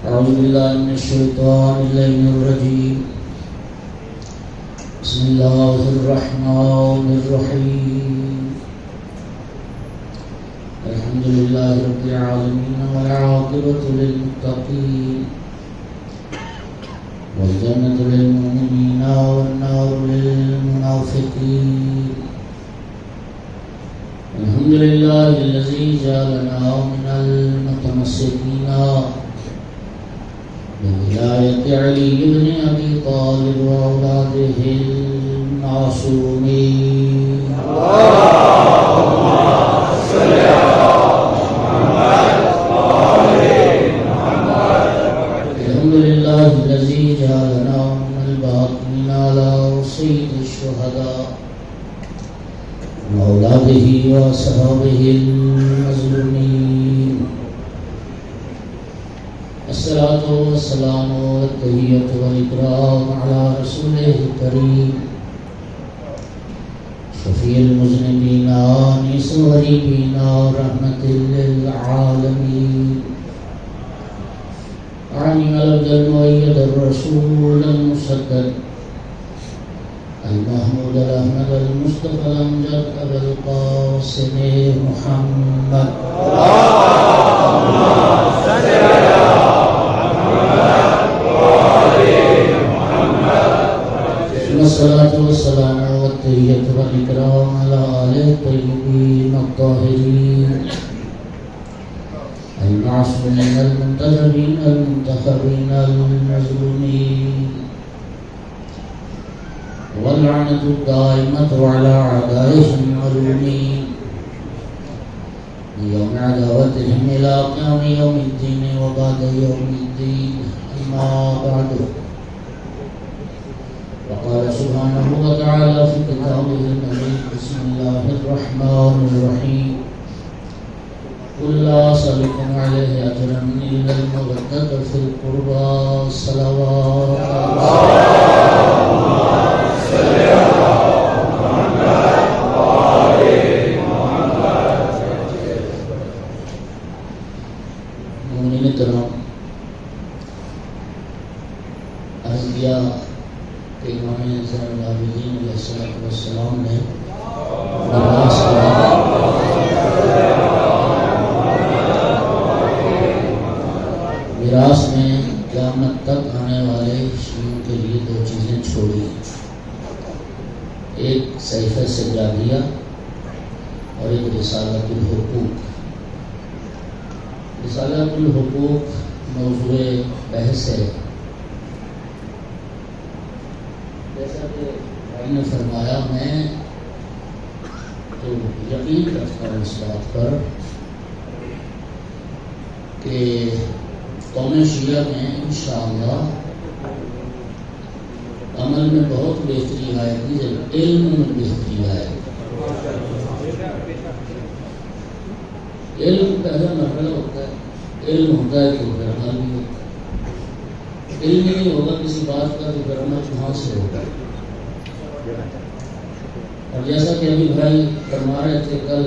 أعوذ بالله من الشيطان الرجيم. بسم الله الرحمن الرحيم. الحمد لله رب العالمين والعاقبة للمتقين والجنة للمؤمنين والنار للمنافقين. الحمد لله الذي جعلنا من المتمسكين بولاية علي بن أبي طالب وأولاده المعصومين. اللهم صل على محمد وآل محمد. الحمد لله الذي جعلنا من الباقين على سيد الشهداء وأولاده وأصحابه المظلومين. الصلاة والسلام والتحية والإكرام على رسوله الكريم شفيع المذنبين آنس الغريبين رحمة للعالمين. أعني العبد المؤيد الرسول المسدد المحمود الأحمد المصطفى الأمجد أبا القاسم محمد. اللهم صل على محمد وآل محمد. ثم الصلاة والسلام والتحية والإكرام على آله الطيبين الطاهرين المعصومين المنتجبين المنتخبين المظلومين، واللعنة الدائمة على أعدائهم المظلومين يوم عداوتهم إلى قيام يوم الدين وبعد يوم الدين. أما بعد، وقال سبحانه وتعالى في كتابه المجيد: بسم الله الرحمن الرحيم. قل لا أسألكم عليه أجرا إلا المودة في القربى صلوات مومنین کرام، عرض کیا کہ امام زین العابدین علیہ السلام نے میراث میں قیامت تک آنے والے شیعوں کے لیے دو چیزیں چھوڑی ہیں: ایک صحیفہ سجادیہ اور ایک رسالۃ الحقوق. رسالۃ الحقوق موضوع بحث ہے. جیسا کہ بھائی نے فرمایا، میں تو یقین رکھتا ہوں اس بات پر کہ قوم شیعہ میں انشاءاللہ عمل میں بہت بہتری آئے گی، جب علم میں بہتری آئے گی. علم پہلا مرحلہ ہوتا ہے، علم ہوتا ہے تو پھر عمل بھی ہوتا ہے. علم ہی نہیں ہوگا کسی بات کا تو پھر عمل کہاں سے ہوگا؟ اور جیسا کہ ابھی بھائی فرما رہے تھے، کل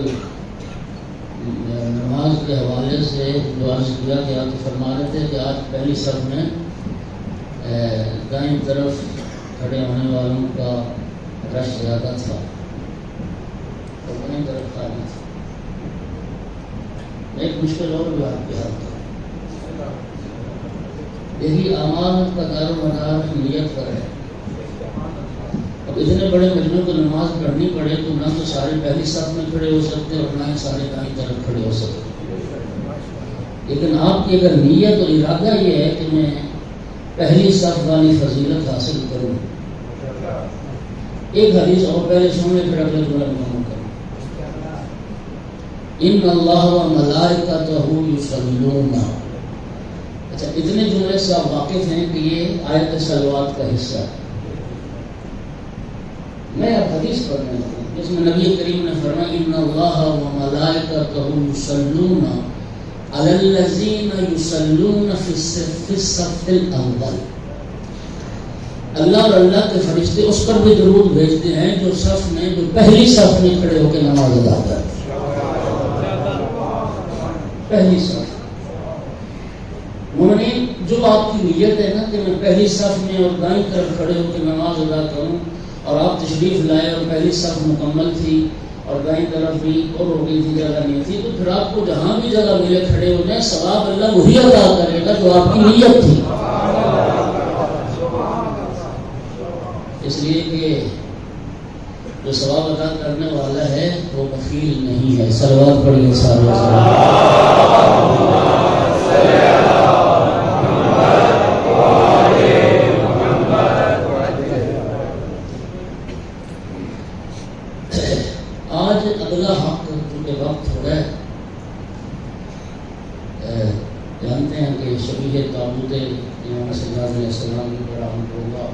نماز کے حوالے سے جو عرض کیا گیا تو فرما رہے تھے کہ آج پہلی صف میں دائیں طرف کھڑے ہونے والوں کا رش زیادہ تھا اور بائیں طرف خالی تھا. ایک مشکل اور بھی آپ کے ہاتھ تھا. یہی اعمال کا دار و مدار نیت پر ہے. اب اتنے بڑے مجموعے کو نماز پڑھنی پڑے تو نہ تو سارے پہلی صف میں کھڑے ہو سکتے اور نہ ہی سارے دائیں طرف کھڑے ہو سکتے. لیکن آپ کی اگر نیت اور ارادہ یہ ہے کہ میں پہلی صف والی فضیلت حاصل کروں، ایک حدیث اور پہلے سامنے پھر اگلے جملہ معلوم کروں: ان اللہ و ملائکتہ یصلون. اچھا، اتنے جملے سے آپ واقف ہیں کہ یہ آیت صلوات کا حصہ ہے. میں اب حدیث پڑھنے لگا جس میں نبی کریم نے فرمایا: ان اللہ و ملائکتہ یصلون علی الذین یصلون فی الصف الاول. اللہ اور اللہ کے فرشتے اس پر بھی درود بھیجتے ہیں جو صف میں، جو پہلی صف میں کھڑے ہو کے نماز ادا کرتے ہیں. پہلی صف مومنین، جو آپ کی نیت ہے نا کہ میں پہلی صف میں اور دائیں طرف کھڑے ہو کے نماز ادا کروں، اور آپ تشریف لائے اور پہلی صف مکمل تھی اور دائیں طرف بھی اور ہو گئی تھی، جگہ نہیں تھی، تو پھر آپ کو جہاں بھی جگہ ملے کھڑے ہو جائیں، ثواب اللہ وہی عطا کرے گا جو آپ کی نیت تھی۔ اس لیے کہ جو ثواب عطا کرنے والا ہے وہ بخیل نہیں ہے۔ صلوات پڑھیے سارے۔ آج اگلا حق چونکہ وقت ہو گئے، جانتے ہیں کہ شبیہ تابوت امام سجاد علیہ السلام کی برآمد ہوگا،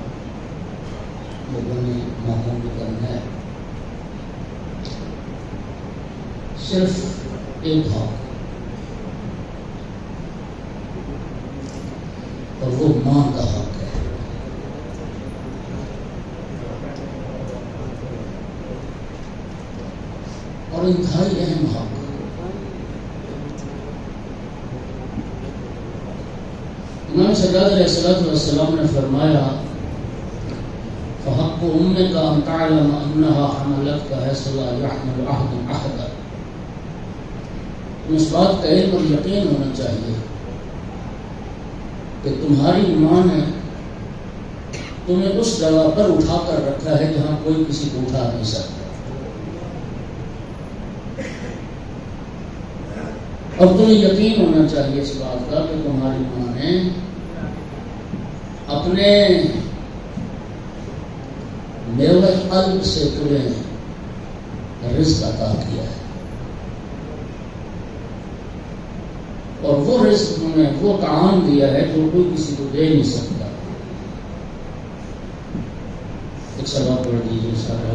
لوگوں نے معمول بھی کرنا ہے۔ صرف ایک حق، اور وہ ماں کا حق ہے۔ اور انتہائی اہم حق۔ امام سجاد علیہ السلام نے فرمایا فحق امك ان تعلم انها حملتك حيث لا يحمل احد احدا۔ اس بات کا علم اور یقین ہونا چاہیے کہ تمہاری ماں نے تمہیں اس جگہ پر اٹھا کر رکھا ہے جہاں کوئی کسی کو اٹھا نہیں سکتا، اور تمہیں یقین ہونا چاہیے اس بات کا کہ تمہاری ماں نے اپنے میوہ قلب سے تمہیں رزق عطا کیا ہے، اور وہ رزق تمہیں وہ طعام دیا ہے جو کوئی کسی کو دے نہیں سکتا۔ ایک سلام پڑھ دیجیے سارے۔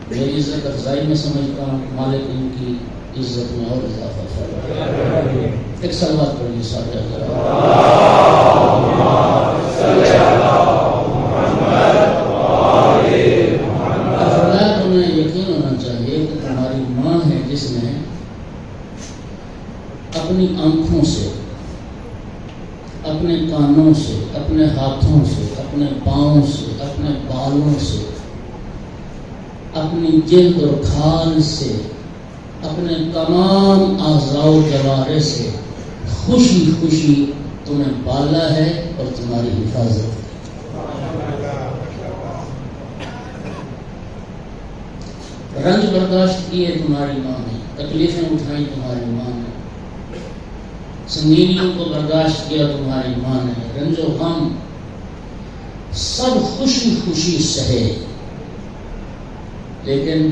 میری عزت افزائی میں سمجھتا ہوں، مالک ان کی عزت میں اور اضافہ فرمائے۔ ایک صلوات پڑھیے سارے۔ تمہیں یقین ہونا چاہیے کہ تمہاری ماں ہے جس نے اپنی آنکھوں سے، اپنے کانوں سے، اپنے ہاتھوں سے، اپنے پاؤں سے، اپنے بالوں سے، اپنی جلد اور کھال سے، اپنے تمام اعضاء و جوارح سے خوشی خوشی تمہیں پالا ہے اور تمہاری حفاظت ہے۔ رنج برداشت کیے تمہاری ماں نے، تکلیفیں اٹھائیں تمہاری ماں نے، سنگینیوں کو برداشت کیا تمہاری ماں نے، رنج و غم سب خوشی خوشی سہے، لیکن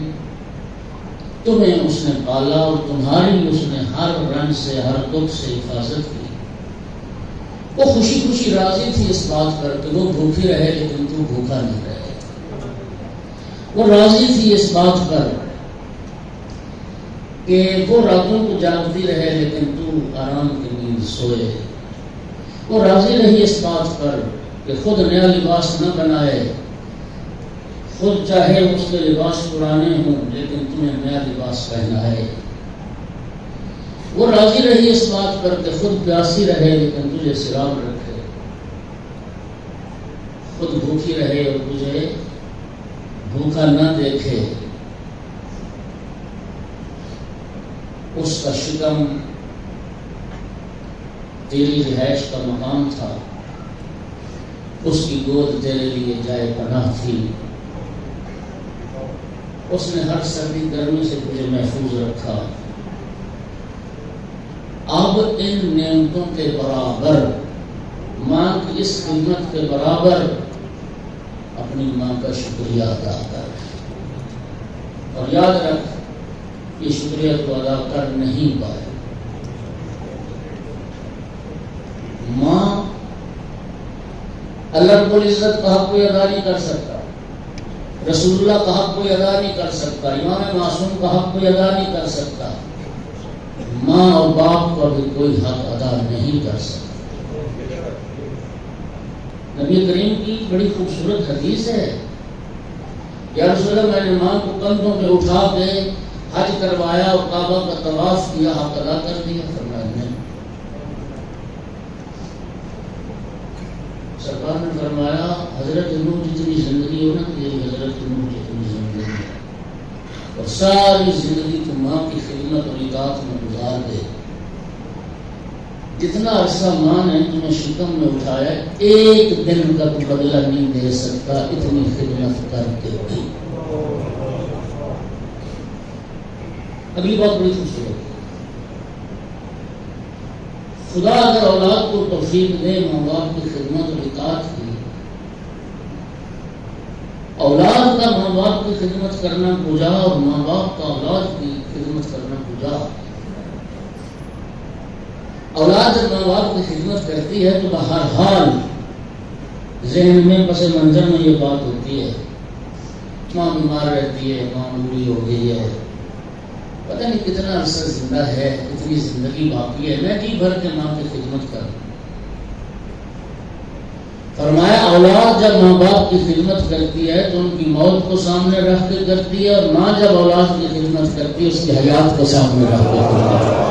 تمہیں اس نے پالا اور تمہاری اس نے ہر رنج سے، ہر دکھ سے حفاظت کی۔ وہ خوشی خوشی راضی تھی اس بات پر کہ وہ بھوکی رہے لیکن تو بھوکا نہیں رہے۔ وہ راضی تھی اس بات پر کہ وہ راتوں کو جاگتی رہے لیکن تو آرام کی نیند سوئے۔ وہ راضی رہی اس بات پر کہ خود نیا لباس نہ بنائے، خود چاہے اس کے لباس پرانے ہوں لیکن تمہیں نیا لباس پہنائے۔ وہ راضی رہی اس بات پر کہ خود پیاسی رہے لیکن تجھے سراب رکھے، خود بھوکی رہے اور تجھے بھوکا نہ دیکھے۔ اس کا شکم تیری رہائش کا مقام تھا، اس کی گود تیرے لیے جائے پناہ تھی، اس نے ہر سردی گرمی سے تجھے محفوظ رکھا۔ اب ان نعمتوں کے برابر، ماں کی اس خدمت کے برابر اپنی ماں کا شکریہ ادا کر، اور یاد رکھ یہ شکریہ تو ادا کر نہیں پائے۔ ماں اللہ رب العزت کا حق کوئی ادا نہیں کر سکتا، رسول اللہ کا حق کوئی ادا نہیں کر سکتا، امام معصوم کا حق کوئی ادا نہیں کر سکتا، ماں اور باپ کا بھی کوئی حق ادا نہیں کر سکتا۔ نبی کریم کی بڑی خوبصورت حدیث ہے، یا رسول اللہ میں نے ماں کو کندھوں پہ اٹھا کے حج کروایا اور کعبہ کا طواف کیا، حق ادا کر دیا؟ فرمایا نہیں۔ سرکار نے فرمایا حضرت نوح جتنی زندگی ہو نا تیری حضرت نوح جتنی زندگی ہے، اور ساری زندگی تو ماں کی خدمت اور اطاعت میں گزار دے، جتنا عرصہ ماں نے تمہیں شکم میں اٹھایا ایک دن کا تو بدلہ نہیں دے سکتا، اتنی خدمت کر کے بھی۔ اگلی بات بڑی خوبصورت ہے، خدا اگر اولاد کو توفیق دے ماں باپ کی خدمت اور اطاعت کی، اولاد کا ماں باپ کی خدمت کرنا گجا اور ماں باپ کا اولاد کی خدمت کرنا گجا۔ اولاد جب ماں باپ کی خدمت کرتی ہے تو بہر حال ذہن میں پس منظر میں یہ بات ہوتی ہے، ماں بیمار رہتی ہے، ماں بوڑھی ہو گئی ہے، پتہ نہیں کتنا عرصہ زندہ ہے، اتنی زندگی باقی ہے، میں جی بھر کے ماں کی خدمت کروں۔ فرمایا اولاد جب ماں باپ کی خدمت کرتی ہے تو ان کی موت کو سامنے رکھ کے کرتی ہے، اور ماں جب اولاد کی خدمت کرتی ہے اس کی حیات کو سامنے رکھ کے کرتی ہے۔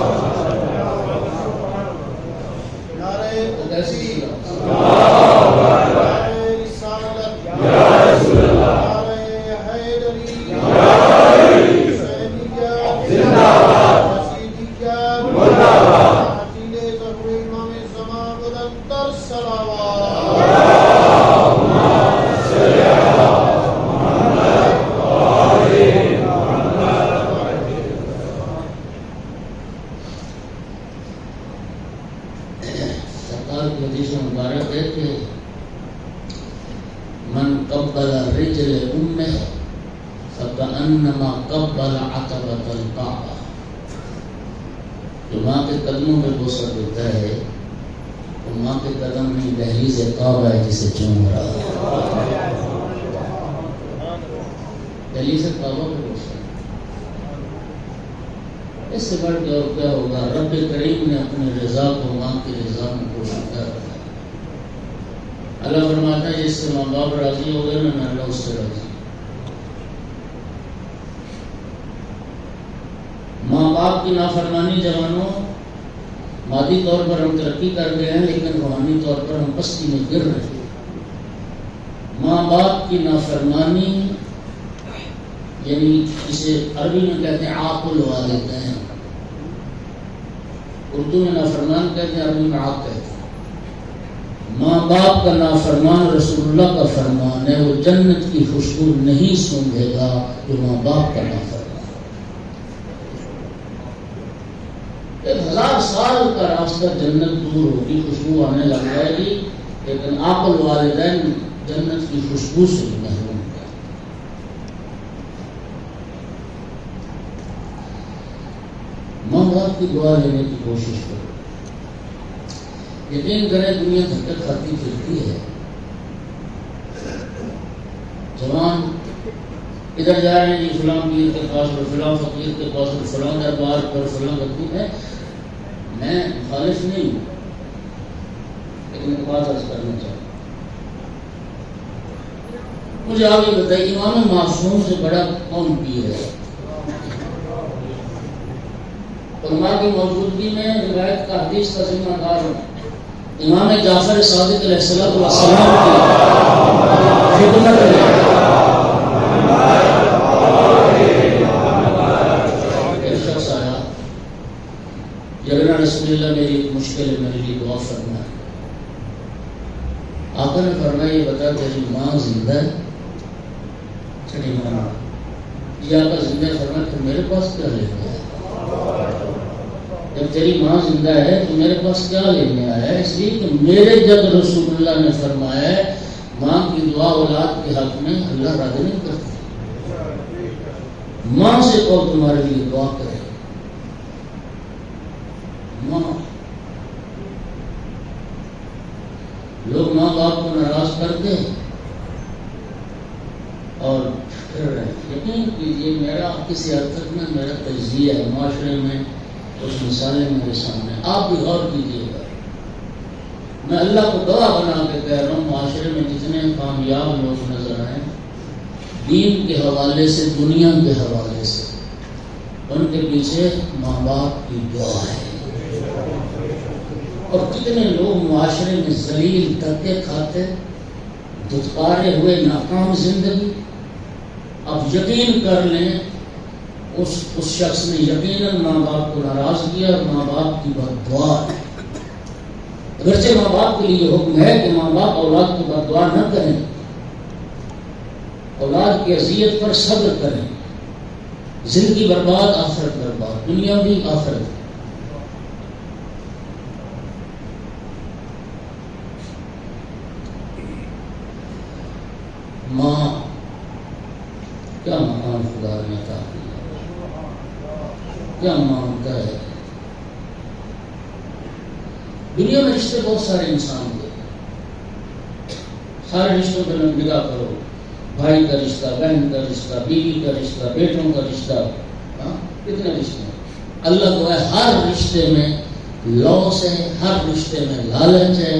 من قبل رجل امه فكأنما قبل عتبة الكعبة، جو ماں کے قدموں میں بوسہ دیتا ہے تو ماں کے قدم نہیں دہلیز کعبہ ہے جسے چوم رہا ہے، دہلیز کعبہ پہ بوسہ۔ اس سے بڑھ کے اور کیا ہوگا؟ رب کریم نے اپنی رضا کو ماں کی رضا میں پوشیدہ رکھا۔ اللہ فرماتا ہے جس سے ماں باپ راضی ہو گئے نا میں اللہ اس سے راضی۔ ماں باپ کی نافرمانی جوانوں، مادی طور پر ہم ترقی کر گئے ہیں لیکن روحانی طور پر ہم پستی میں گر رہے ہیں۔ ماں باپ کی نافرمانی یعنی اسے عربی میں کہتے ہیں عاقل والدین، اردو میں نافرمان کہتے ہیں، عربی میں عاق کہتے ہیں۔ ماں باپ کا نافرمان رسول اللہ کا فرمان ہے، وہ جنت کی خوشبو نہیں سونگھے گا جو ماں باپ کا نافرمان۔ 1000 سال کا راستہ جنت دور ہوگی، خوشبو آنے لگ جائے گی، لیکن عاقل والدین جنت کی خوشبو سے محروم ہیں۔ ماں باپ کی دعا لینے کی کوشش کرو۔ یقین کریں دنیا دھکے کھاتی پھرتی ہے، جوان ادھر جا رہے ہیں جی فلاں پیر کے پاس اور فلاں فقیر کے پاس اور فلاں دربار پر فلاں خطیب ہے۔ میں مخالف نہیں ہوں لیکن ایک بات عرض کرنا چاہتا ہوں، مجھے آپ یہ بتائیے امام معصوم سے بڑا کون پیر ہے؟ علماء کی موجودگی میں روایت کا حدیث کا ذمہ دار ہوں، امام جعفر صادق علیہ السلام کی خدمت میں ایک شخص آیا، جلنا رسول اللہ میری ایک مشکل ہے، میرے لیے دعا فرمائے۔ آقا نے فرمایا یہ بتا تیری ماں زندہ ہے؟ چلی مانا جی آقا زندہ ہے۔ فرمایا تو میرے پاس کیا لینے آیا؟ جب تیری ماں زندہ ہے تو میرے پاس کیا لینے آیا ہے؟ اس لیے کہ میرے جب رسول اللہ نے فرمایا ہے ماں کی دعا اولاد کے حق میں اللہ راضی نہیں کرتا. ماں سے کہو تمہارے لیے دعا کرے. ماں، لوگ ماں باپ کو ناراض کرتے اور پھر رہے. یقین کیجیے میرا کسی حد تک نا میرا تجزیہ ہے معاشرے میں، کچھ مثالیں میرے سامنے، آپ بھی غور کیجیے گا. میں اللہ کو گواہ بنا کے کہہ رہا ہوں، معاشرے میں جتنے کامیاب لوگ نظر آئے دین کے حوالے سے، دنیا کے حوالے سے، ان کے پیچھے ماں باپ کی دعا ہے. اور کتنے لوگ معاشرے میں ذلیل دھکے کھاتے، دھتکارے ہوئے ناکام زندگی. اب یقین کر لیں اس شخص نے یقیناً ماں باپ کو ناراض کیا اور ماں باپ کی بد دعا. اگرچہ ماں باپ کے لیے حکم ہے کہ ماں باپ اولاد کو بد دعا نہ کریں، اولاد کی اذیت پر صبر کریں. زندگی برباد، آخرت برباد، دنیا بھی آخرت. ماں کیا مقام خدا نے عطا کیا، کیا مانگتا ہے. دنیا میں رشتے بہت سارے انسان ہوتے ہیں. سارے رشتوں پہ نگاہ کرو، بھائی کا رشتہ، بہن کا رشتہ، بیوی کا رشتہ، بیٹوں کا رشتہ، کتنے رشتے ہیں. اللہ کو ہے ہر رشتے میں لوس ہے، ہر رشتے میں لالچ ہے،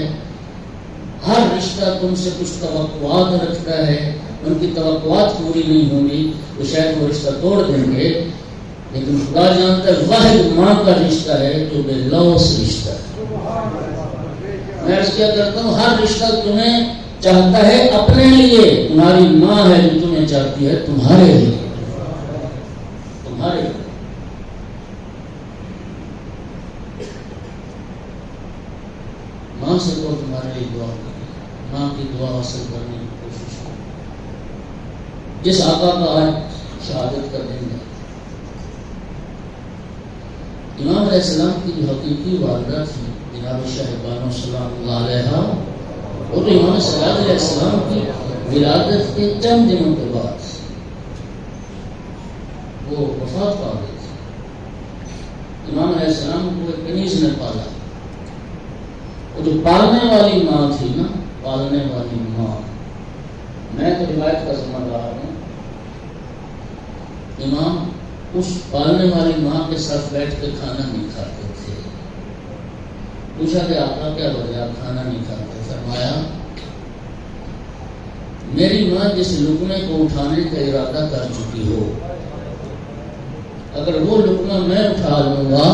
ہر رشتہ تم سے کچھ توقعات رکھتا ہے. ان کی توقعات پوری نہیں ہوں گی تو شاید وہ رشتہ توڑ دیں گے، لیکن خدا جانتا ہے واحد ماں کا رشتہ ہے جو بے لوس رشتہ ہے. میں عرض کیا کرتا ہوں ہر رشتہ تمہیں چاہتا ہے اپنے لیے، تمہاری ماں ہے جو تمہیں چاہتی ہے تمہارے لیے، تمہارے لیے. ماں سے کو تمہارے لیے دعا کرے، ماں کی دعا حاصل کرنے کی کوشش کرے. جس آقا کا آج شہادت کا دن ہے، امام علیہ السلام کی جو حقیقی والدہ تھی جناب شاہ بانو سلام اللہ علیہ، اور امام صلی علیہ السلام کی ولادت کے چند دنوں کے بعد وہ وفات پا گئی تھی. امام علیہ السلام کو ایک کنیز نے پالا. وہ جو پالنے والی ماں تھی نا، پالنے والی ماں، میں تو روایت کا سمجھ رہا ہوں، امام اس پالنے والی ماں کے ساتھ بیٹھ کے کھانا نہیں کھاتے تھے. پوچھا کہ آقا کیا وجہ آپ کھانا نہیں کھاتے؟ فرمایا میری ماں جس لقمے کو اٹھانے کا ارادہ کر چکی ہو، اگر وہ لقمہ میں اٹھا لوں گا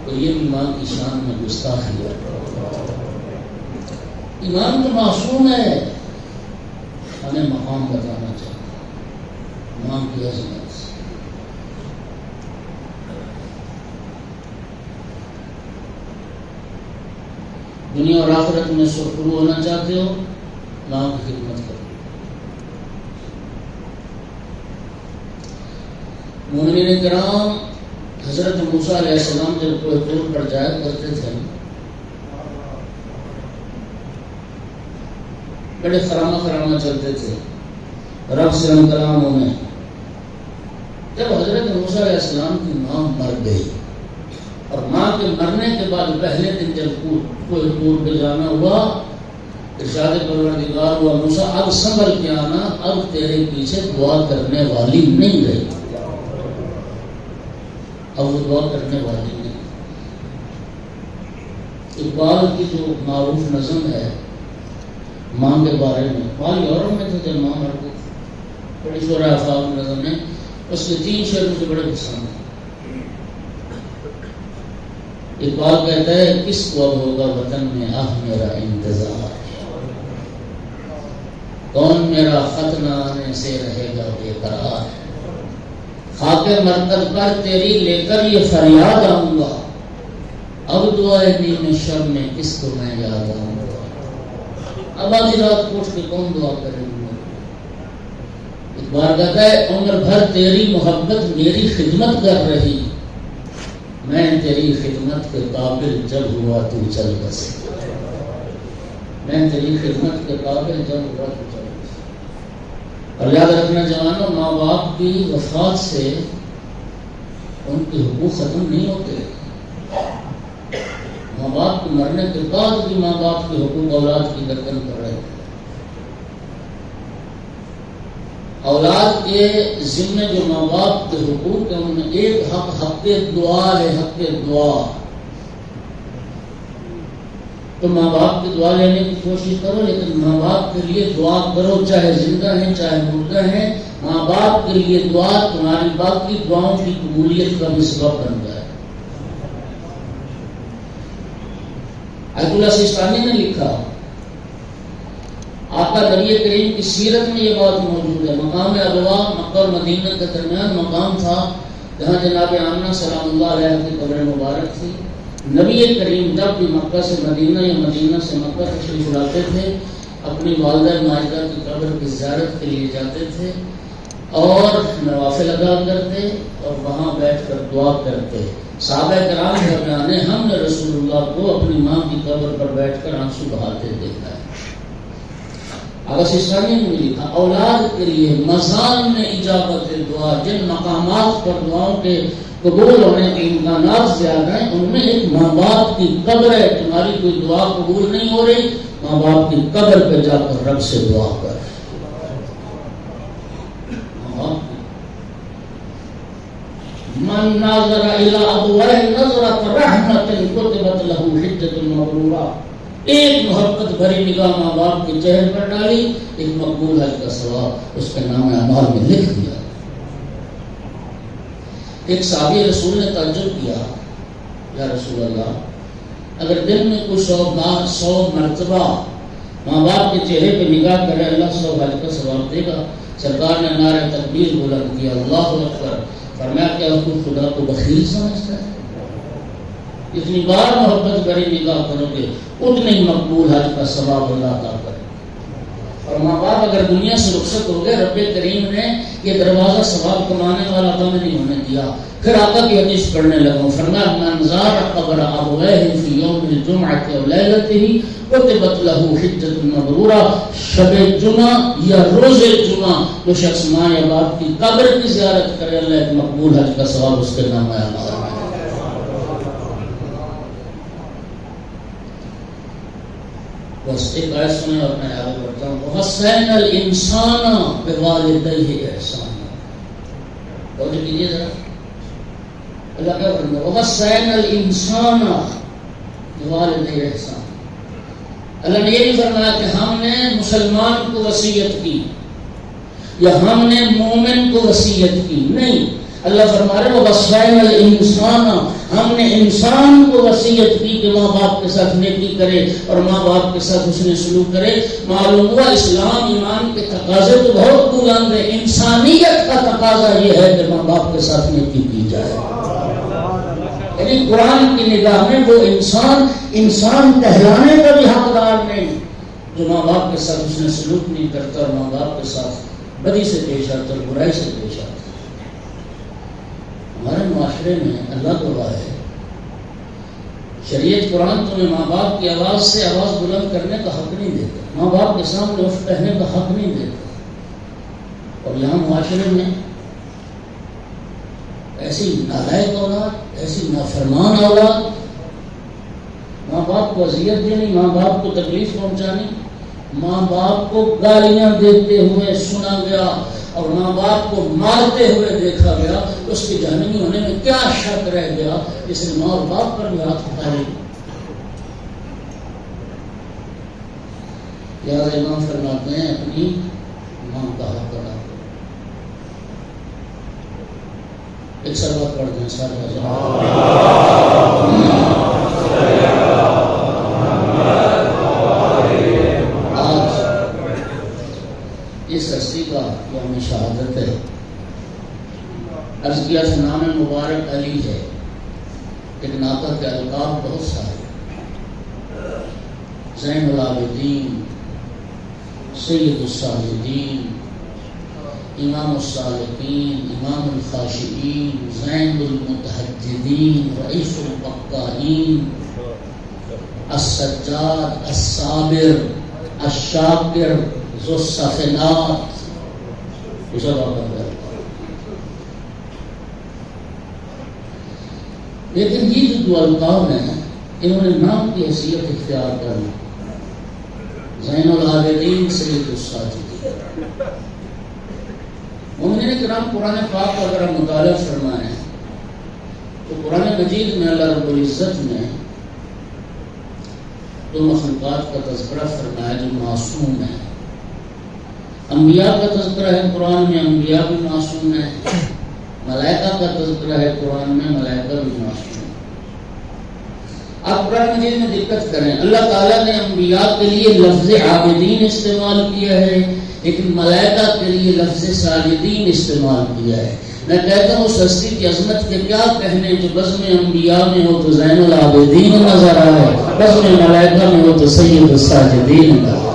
تو یہ بھی ماں کی شان میں گستاخی ہے. امام تو معصوم ہے، ہمیں مقام بتانا چاہتا ماں کی عظمت. دنیا اور آخرت میں سرخرو ہونا چاہتے ہو، ماں کی خدمت کرو. مومنین کرام حضرت موسیٰ علیہ السلام جب کوہ طور پر جایا کرتے تھے، بڑے خرامہ چلتے تھے رب سے ہم کلاموں میں. جب حضرت موسیٰ علیہ السلام کی ماں مر گئی اور ماں کے مرنے کے بعد پہلے دن جب کوہ طور پہ جانا ہوا، ارشاد پروردگار ہوا موسیٰ اب سنبھل کے آنا، اب تیرے پیچھے دعا کرنے والی نہیں رہی. اب وہ دعا کرنے والی نہیں. اقبال کی جو معروف نظم ہے ماں کے بارے میں، والی عورت میں تھے جب ماں مر گئی، بڑی شعرا افاق نظم ہے. اس کے 3 شعر مجھے بڑے پسند ہیں. اقبال کہتا ہے کس کو اب ہوگا وطن میں آہ میرا انتظار، کون میرا خط نہ آنے سے رہے گا بے قرار، خاک مرکز پر تیری لے کر یہ فریاد آؤں گا، اب دعائے نیم شب میں کس کو میں یاد آؤں گا. اب آدھی رات اٹھ کے کون دعا کرے گا. اقبال کہتا ہے عمر بھر تیری محبت میری خدمت کر رہی، میں تیری خدمت کے قابل جب ہوا تو چل بسے. میں تیری خدمت کے قابل جب وقت چاہیے. اور یاد رکھنا جوانوں، ماں باپ کی وفات سے ان کے حقوق ختم نہیں ہوتے. ماں باپ کے مرنے کے بعد بھی ماں باپ کے حقوق اولاد کی گردن پر رہتے ہیں. اولاد کے ذمے جو ماں باپ کے حقوق ہیں ان میں ایک حق دعا ہے. حق دعا. تو ماں باپ کی دعا لینے کی کوشش کرو، لیکن ماں باپ کے لیے دعا کرو، چاہے زندہ ہیں چاہے مردہ ہیں. ماں باپ کے لیے دعا تمہاری باقی دعاؤں کی قبولیت کا بھی سبب بن جائے. آیت اللہ سیستانی نے لکھا، آقا نبی کریم کی سیرت میں یہ بات موجود ہے. مقام ابوا مکہ اور مدینہ کے درمیان مقام تھا جہاں جناب آمنہ سلام اللہ علیہ کی قبر مبارک تھی. نبی کریم جب بھی مکہ سے مدینہ یا مدینہ سے مکہ تشریف لاتے تھے اپنی والدہ ماجدہ کی قبر کی زیارت کے لیے جاتے تھے اور نوافل ادا کرتے اور وہاں بیٹھ کر دعا کرتے. صحابہ کرام کا بیان ہے، ہم نے رسول اللہ کو اپنی ماں کی قبر پر بیٹھ کر آنسو بہاتے دیکھا ہے. آغا سیستانی نے بھی لکھا، اولاد کے لیے مزان میں اجابت دعا، جن مقامات پر دعاؤں کے قبول ہونے کے امکانات زیادہ ہیں ان میں ایک ماں باپ کی قبر ہے. تمہاری کوئی دعا قبول نہیں ہو رہی، ماں باپ کی قبر پہ جا کر رب سے دعا کر. من ناظر الی ابویہ نظرۃ رحمۃ کتبت لہ حجۃ مبرورہ. ایک محبت بھری نگاہ ماں باپ کے چہرے پر ڈالی، ایک مقبول حج کا ثواب اس کے نام اعمال میں لکھ دیا. ایک صحابی رسول نے تعجب کیا، یا رسول اللہ اگر دن میں کوئی 100 مرتبہ ماں باپ کے چہرے پہ نگاہ کرے اللہ 100 حج کا ثواب دے گا. سرکار نے نعرہ تکبیر بلند کیا، اللہ اکبر. فرمایا کیا تو خدا کو بخیل سمجھتا ہے؟ اتنی بار محبت بھری نگاہ کرو گے اتنے مقبول حج کا ثواب اللہ عطا کرے. اور ماں باپ اگر دنیا سے رخصت ہو گئے رب کریم نے یہ دروازہ ثواب کمانے والا بند نہیں ہونے دیا. پھر آقا کی حدیث پڑھنے لگا، فرمایا من زار قبر ابویہ فی یوم الجمعۃ و لیلتہ کتبت لہ حجۃ مبرورہ. شب جمعہ یا روز جمعہ جو شخص ماں یا باپ کی قبر کی زیارت کرے اللہ ایک مقبول حج کا ثواب اس کے نام آیا. بس ایک آیت سنیں اور میں آگے بڑھتا ہوں. وَحَسَّيْنَا الْإِنسَانَ بِوَالِدَيْهِ إِحْسَانًا. توجہ کیجیے ذرا، اللہ کیا فرماتا ہے؟ وَحَسَّيْنَا الْإِنسَانَ بِوَالِدَيْهِ إِحْسَانًا. اللہ نے یہ نہیں فرمایا کہ ہم نے مسلمان کو وصیت کی یا ہم نے مومن کو وصیت کی، نہیں. اللہ فرما رہے وَوَصَّيْنَا الْإِنسَانَ، ہم نے انسان کو وصیت کی کہ ماں باپ کے ساتھ نیکی کرے اور ماں باپ کے ساتھ حسن سلوک کرے. معلوم ہوا اسلام ایمان کے تقاضے تو بہت بلند ہیں، انسانیت کا تقاضا یہ ہے کہ ماں باپ کے ساتھ نیکی کی جائے. یعنی قرآن کی نگاہ میں وہ انسان کہلانے کا بھی حقدار نہیں جو ماں باپ کے ساتھ حسن سلوک نہیں کرتا اور ماں باپ کے ساتھ بدی سے پیش آتا اور برائی سے پیش آتا. ہمارے معاشرے میں اللہ گواہ ہے، شریعت قرآن تمہیں ماں باپ کی آواز سے آواز بلند کرنے کا حق نہیں دیتا، ماں باپ کے سامنے اف کہنے کا حق نہیں دیتا. اور یہاں معاشرے میں ایسی نالائق اولاد، ایسی نافرمان اولاد، ماں باپ کو اذیت دینی، ماں باپ کو تکلیف پہنچانی، ماں باپ کو گالیاں دیتے ہوئے سنا گیا اور ماں باپ کو مارتے ہوئے دیکھا گیا، اس کے جہنمی ہونے میں کیا شک رہ گیا جس نے ماں اور باپ پر بھی ہاتھ اٹھائے. یا امام فرماتے ہیں اپنی ماں کا حق ادا کرو. ایک سلوات پڑھتے ہیں سارے. اس ہستی کا یوم شہادت ہے. عرض کیا نام مبارک علی ہے لیکن آقا کے القاب بہت سارے، زین العابدین، سید الصالحین، امام الصالحین، امام الخاشعین، زین المتحجدین، رئیس البقائین. السجاد، الصابر، الشاکر، ذو السخنات، یہ سب آپ کا. لیکن یہ جو دو القاب ہیں انہوں نے نام کی حیثیت اختیار کر لی. زین العابدین، سید الساجدین. مومنین کرام قرآن پاک کا اگر ہم مطالعہ فرمائیں تو قرآن مجید میں اللہ رب العزت نے دو مخلوقات کا تذکرہ فرمایا جو معصوم ہیں. انبیاء کا تذکرہ ہے قرآن میں، انبیاء بھی معصوم ہیں. ملائکہ کا تذکرہ ہے قرآن میں، ملائکہ بھی معصوم ہیں. آپ قرآن مجید میں دقت کریں، اللہ تعالیٰ نے انبیاء کے لیے لفظ عابدین استعمال کیا ہے لیکن ملائکہ کے لیے لفظ ساجدین استعمال کیا ہے. میں کہتا ہوں اس ہستی کی عظمت کے کیا کہنے جو بزم انبیاء میں ہو تو زین العابدین نظر آئے، بزم ملائکہ میں ہو تو سید الساجدین نظر آئے.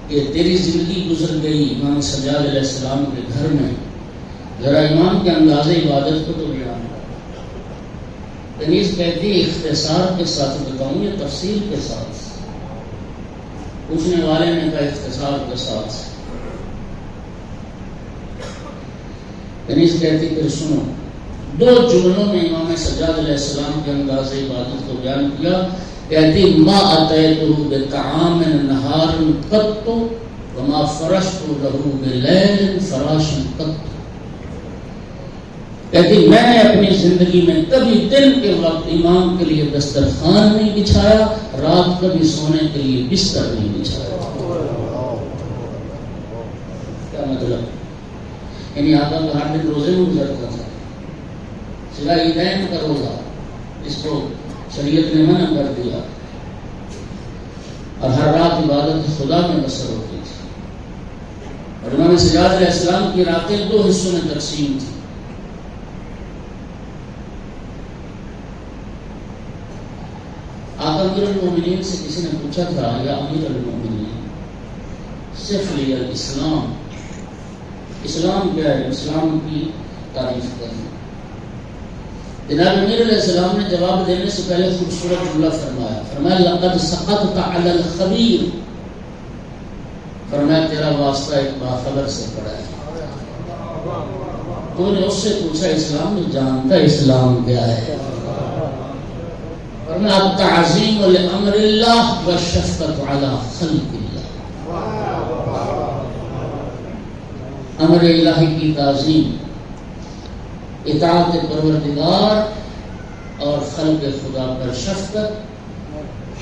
کہ تیری زندگی گزر گئی امام سجاد علیہ السلام کے گھر میں، ذرا امام کے انداز عبادت کو تو بیان کر. تنیز کہتی اختصار کے ساتھ بتاؤں یا تفصیل کے ساتھ؟ پوچھنے والے نے کہا اختصار کے ساتھ. تنیز کہتی پھر سنو. دو جملوں میں امام سجاد علیہ السلام کے انداز عبادت کو بیان کیا. کہتی ما اتیتہ بطعام نہار قط وما فرشت لہ بلیل فراشا قط. کہتی میں نے اپنی زندگی میں کبھی دن کے وقت امام کے لیے دسترخوان نہیں بچھایا، رات کبھی سونے کے لیے بستر نہیں بچھایا. کیا مطلب؟ یعنی آقا کا ہر دن روزے میں گزرتا تھا، سوائے عیدین کا روزہ اس کو شریعت نے منع کر دیا، اور ہر رات عبادت خدا میں بسر ہوتی تھی. اور امام سجاد علیہ السلام کی راتیں دو حصوں میں تقسیم تھی. آقا امیر المومنین سے کسی نے پوچھا تھا یا امیر المومنین صرف لیا اسلام، اسلام کیا ہے، اسلام کی تعریف کرنا. جناب امیر علیہ السلام نے جواب دینے سے پہلے خوبصورت جملہ فرمایا لقد سقطت علی الخبیر. فرمایا تیرا واسطہ ایک باخبر سے پڑا ہے. تو نے اس سے پوچھا اسلام نہیں جانتا اسلام کیا ہے؟ فرمایا التعظیم لامر اللہ والشفقۃ علی خلق اللہ. امر الہی کی تعظیم، اطاعت پروردگار اور خلق خدا پر شفقت،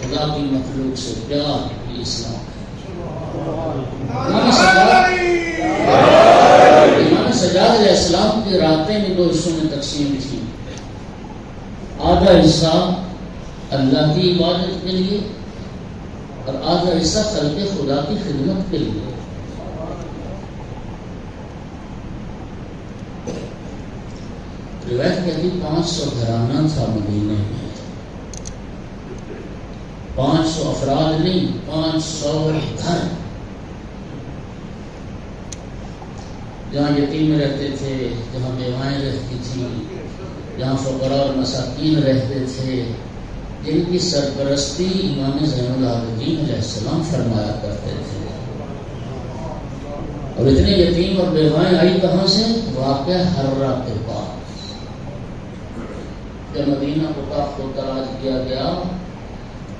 خدا کی مخلوق سے پیار، یہ اسلام. امام سجاد علیہ السلام کی راتیں بھی دو حصوں میں تقسیم تھی. آدھا حصہ اللہ کی عبادت کے لیے اور آدھا حصہ خلق خدا کی خدمت کے لیے. روایت کہتی 500 گھرانہ تھا مدینے میں، 500 افراد نہیں، 500 گھر، جہاں یتیم رہتے تھے، جہاں بیوائیں رہتی تھیں، جہاں فقراء اور مساکین رہتے تھے، جن کی سرپرستی امام زین العابدین علیہ السلام فرمایا کرتے تھے. اور اتنے یتیم اور بیوائیں آئی کہاں سے؟ واقع حرہ کے پاس. جب مدینہ کو تاخت و تاراج کیا گیا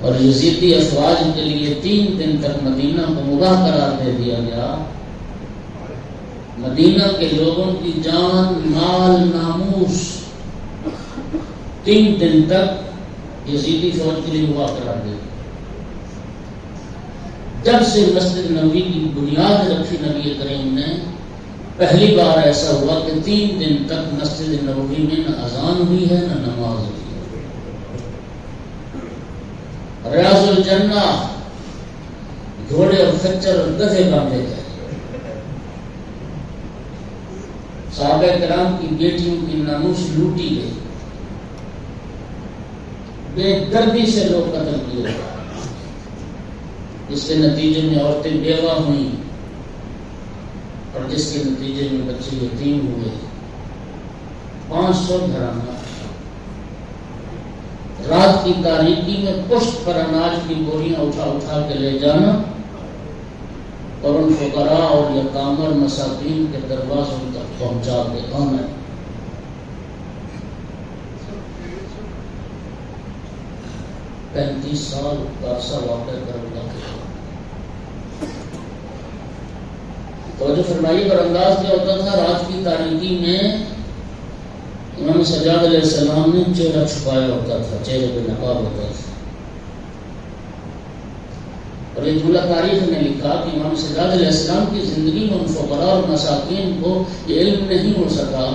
اور یزیدی افواج کے لیے 3 دن تک مدینہ کو مباح قرار دے دیا گیا، مدینہ کے لوگوں کی جان، مال، ناموس 3 دن تک یزیدی فوج کے لیے مباح قرار دے دیا. جب سے مسجد نبوی کی بنیاد رکھی نبی کریم نے، پہلی بار ایسا ہوا کہ 3 دن تک مسجد نبوی میں نہ اذان ہوئی ہے نہ نماز ہوئی ہے. ریاض الجنہ گھوڑے اور خچر اور گدھے باندھے گئے، صحابہ کرام کی بیٹیوں کی ناموس لوٹی گئی، بے دردی سے لوگ قتل کیے، جس کے نتیجے میں عورتیں بیوہ ہوئیں اور جس کے نتیجے میں بچے یتیم ہوئے۔ 500 گھرانہ رات کی تاریکی میں پشت پر اناج کی بوریاں اٹھا اٹھا کے لے جانا اور ان فقراء اور یتامى اور مساکین کے دروازوں تک پہنچا کے آنا۔ 35 سال کا عرصہ واقع کربلا کے توجہ فرمائیے۔ اور انداز کیا ہوتا تھا؟ رات کی تاریکی میں امام سجاد علیہ السلام نے چہرہ چھپایا ہوتا تھا، چہرے پہ نقاب ہوتا تھا، اور یہ جملہ تاریخ نے لکھا کہ امام سجاد علیہ السلام کی زندگی میں ان فقراء اور مساکین کو یہ علم نہیں ہو سکا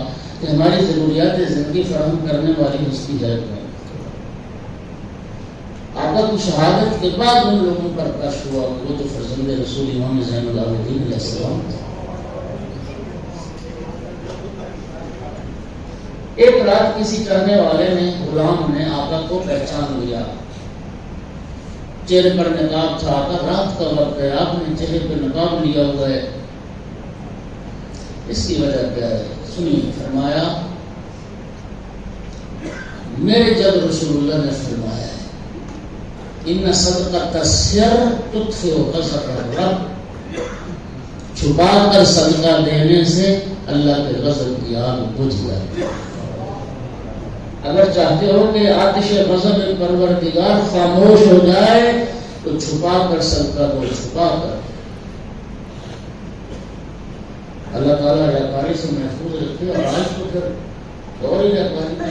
کہ ہماری ضروریات زندگی فراہم کرنے والی ہستی ہے کون۔ آقا کی شہادت کے بعد ان لوگوں پر کشف ہوا کہ وہ تو فرزند رسول امام زین العابدین علیہ السلام تھا۔ ایک رات کسی چاہنے والے نے، غلام نے آقا کو پہچان لیا، چہرے پر نقاب تھا، آقا رات کا وقت ہے، آپ نے چہرے پر نقاب لیا ہوا ہے، اس کی وجہ کیا ہے؟ سنیے، فرمایا میرے جب رسول اللہ نے فرمایا ہے ان صدقۃ السر تطفئ غضب الرب، چھپا کر صدقہ دینے سے اللہ کے غضب کی آگ بجھ جاتی ہے۔ اگر چاہتے ہو کہ آتش غضب پروردگار خاموش ہو جائے تو چھپا کر صدقہ دو، چھپا کر۔ اللہ تعالیٰ ریاکاری سے محفوظ رکھے، اور آج تو پھر اور ہی ریاکاری،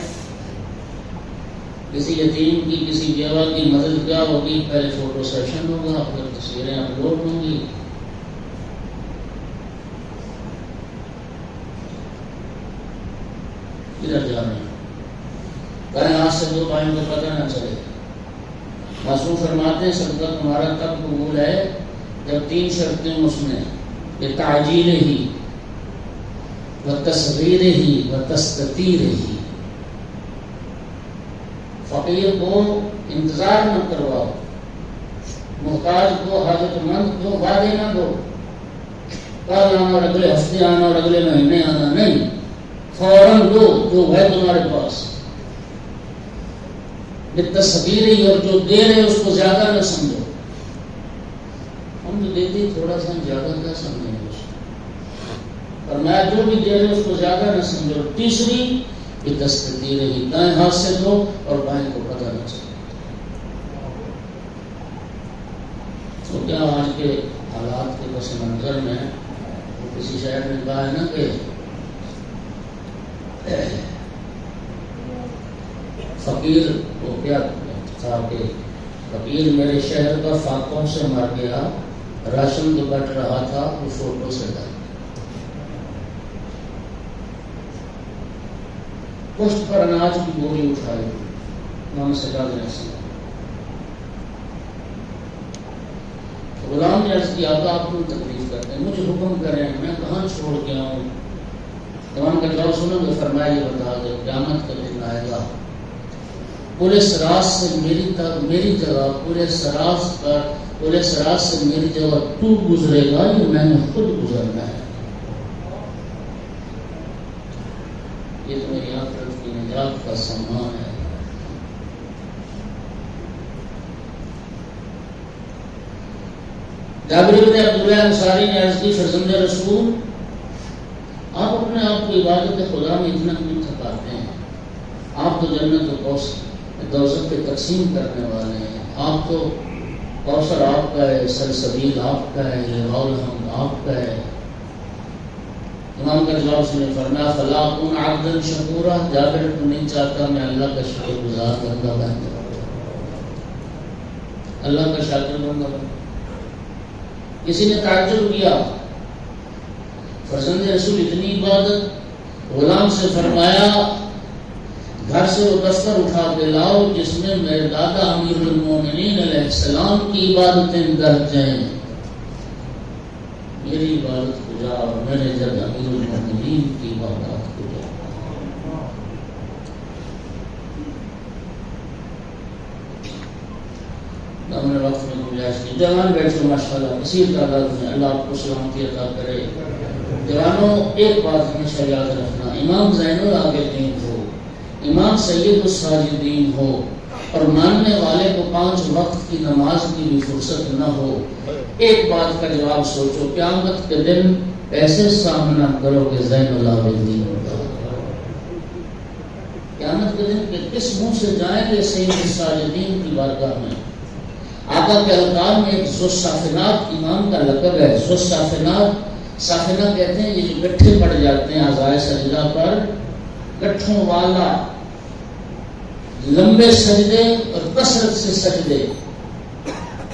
کسی یتیم کی، کسی بیوہ کی مدد کیا ہوگی؟ پہلے فوٹو سیشن ہوگا، پھر تصویریں اپلوڈ ہوں گی۔ کدھر جا رہے ہیں؟ کہیں آج سے 2 ٹائم کو پتہ نہ چلے۔ معصوم فرماتے ہیں صدقہ تمہارا تب قبول ہے جب 3 شرطیں اس میں، کہ تعجیل ہی و تصغیر ہی و تستطیر ہی، فقیر کو انتظار نہ کرواؤ، محتاج کو، حاجت مند کو وعدے نہ دو، کل آنا اور اگلے ہفتے آنا اور اگلے مہینے آنا نہیں، فوراً دو جو ہے تمہارے پاس، بالتصغیر ہی، اور جو دے رہے اس کو زیادہ نہ سمجھو۔ ہم جو دیتے ہی تھوڑا سا، زیادہ کیا سمجھیں گے اس کو؟ اور میں جو بھی دے رہے اس کو زیادہ نہ سمجھو۔ تیسری بالتستطیر ہی، دائیں ہاتھ سے دو اور بائیں کو پتہ نہ چلے۔ تو کیا آج کے حالات کے پس منظر میں کسی شاعر نے کہا ہے نا کہ فقیر کو کیا تھا کہ فقیر میرے شہر کا فاقوں سے مر گیا، راشن تو بٹ رہا تھا وہ فوٹو سے ڈر، پشت پر اناج کی بوری اٹھائی امام سجاد علیہ السلام۔ غلام نے عرض کیا آقا آپ کیوں تکلیف کرتے ہیں، مجھے حکم کریں، میں کہاں چھوڑ کے آؤں؟ امام کا جواب سنو گے، فرمایا یہ بتا دو قیامت کا دن آئے گا، پورے سراج سے میری جگہ، پورے سراج سے میری جگہ تو گزرے گا، یہ میں نے خود گزرنا ہے، یہ تو میری آخرت کی نجات کا سامان ہے۔ جابر بن عبداللہ انصاری نے عرض کی فرزند رسول آپ اپنے آپ کو عبادت خدا میں اتنا کیوں تھکاتے ہیں؟ آپ تو جنت و دوزخ کے تقسیم کرنے والے ہیں، آپ تو کوثر آپ کا ہے، سلسبیل آپ کا ہے، لواء الحمد آپ کا ہے۔ امام کا جواب سنے، فرمایا فلا اکون عبدا شکورا، جابر تو نہیں چاہتا میں اللہ کا شکر گزار بندہ بن جاؤں، اللہ کا شاکر بندہ بن۔ کسی نے تعجب کیا، فرزند رسول اتنی عبادت، غلام سے فرمایا گھر سے وہ دفتر اٹھا کے لاؤ جس میں میرے دادا امیر المومنین علیہ السلام کی عبادتیں درج ہیں، میری عبادت کجا اور میرے جد امیر المومنین کی عبادت۔ ہم نے وقت میں گنجائش کی. جوان بیٹھے ماشاءاللہ کثیر تعداد میں, اللہ آپ کو سلامتی عطا کرے. جوانوں ایک بات ہمیشہ یاد رکھنا, امام زین العابدین ہو, امام سید الساجدین ہو, اور ماننے والے کو 5 وقت کی نماز کی بھی فرصت نہ ہو, ایک بات کا جواب سوچو, قیامت کے دن ایسے سامنا کرو کہ زین العابدین ہوگا. قیامت کے دن کس منہ سے جائیں گے سید الساجدین کی بارگاہ میں؟ آقا کے القاب میں ایک ذوالصافنات امام کا لقب ہے. ذوالصافنات, صافنہ کہتے ہیں یہ جو گٹھے پڑ جاتے ہیں اعضائے سجدہ پر, گٹھوں والا, لمبے سجدے اور کثرت سے سجدے.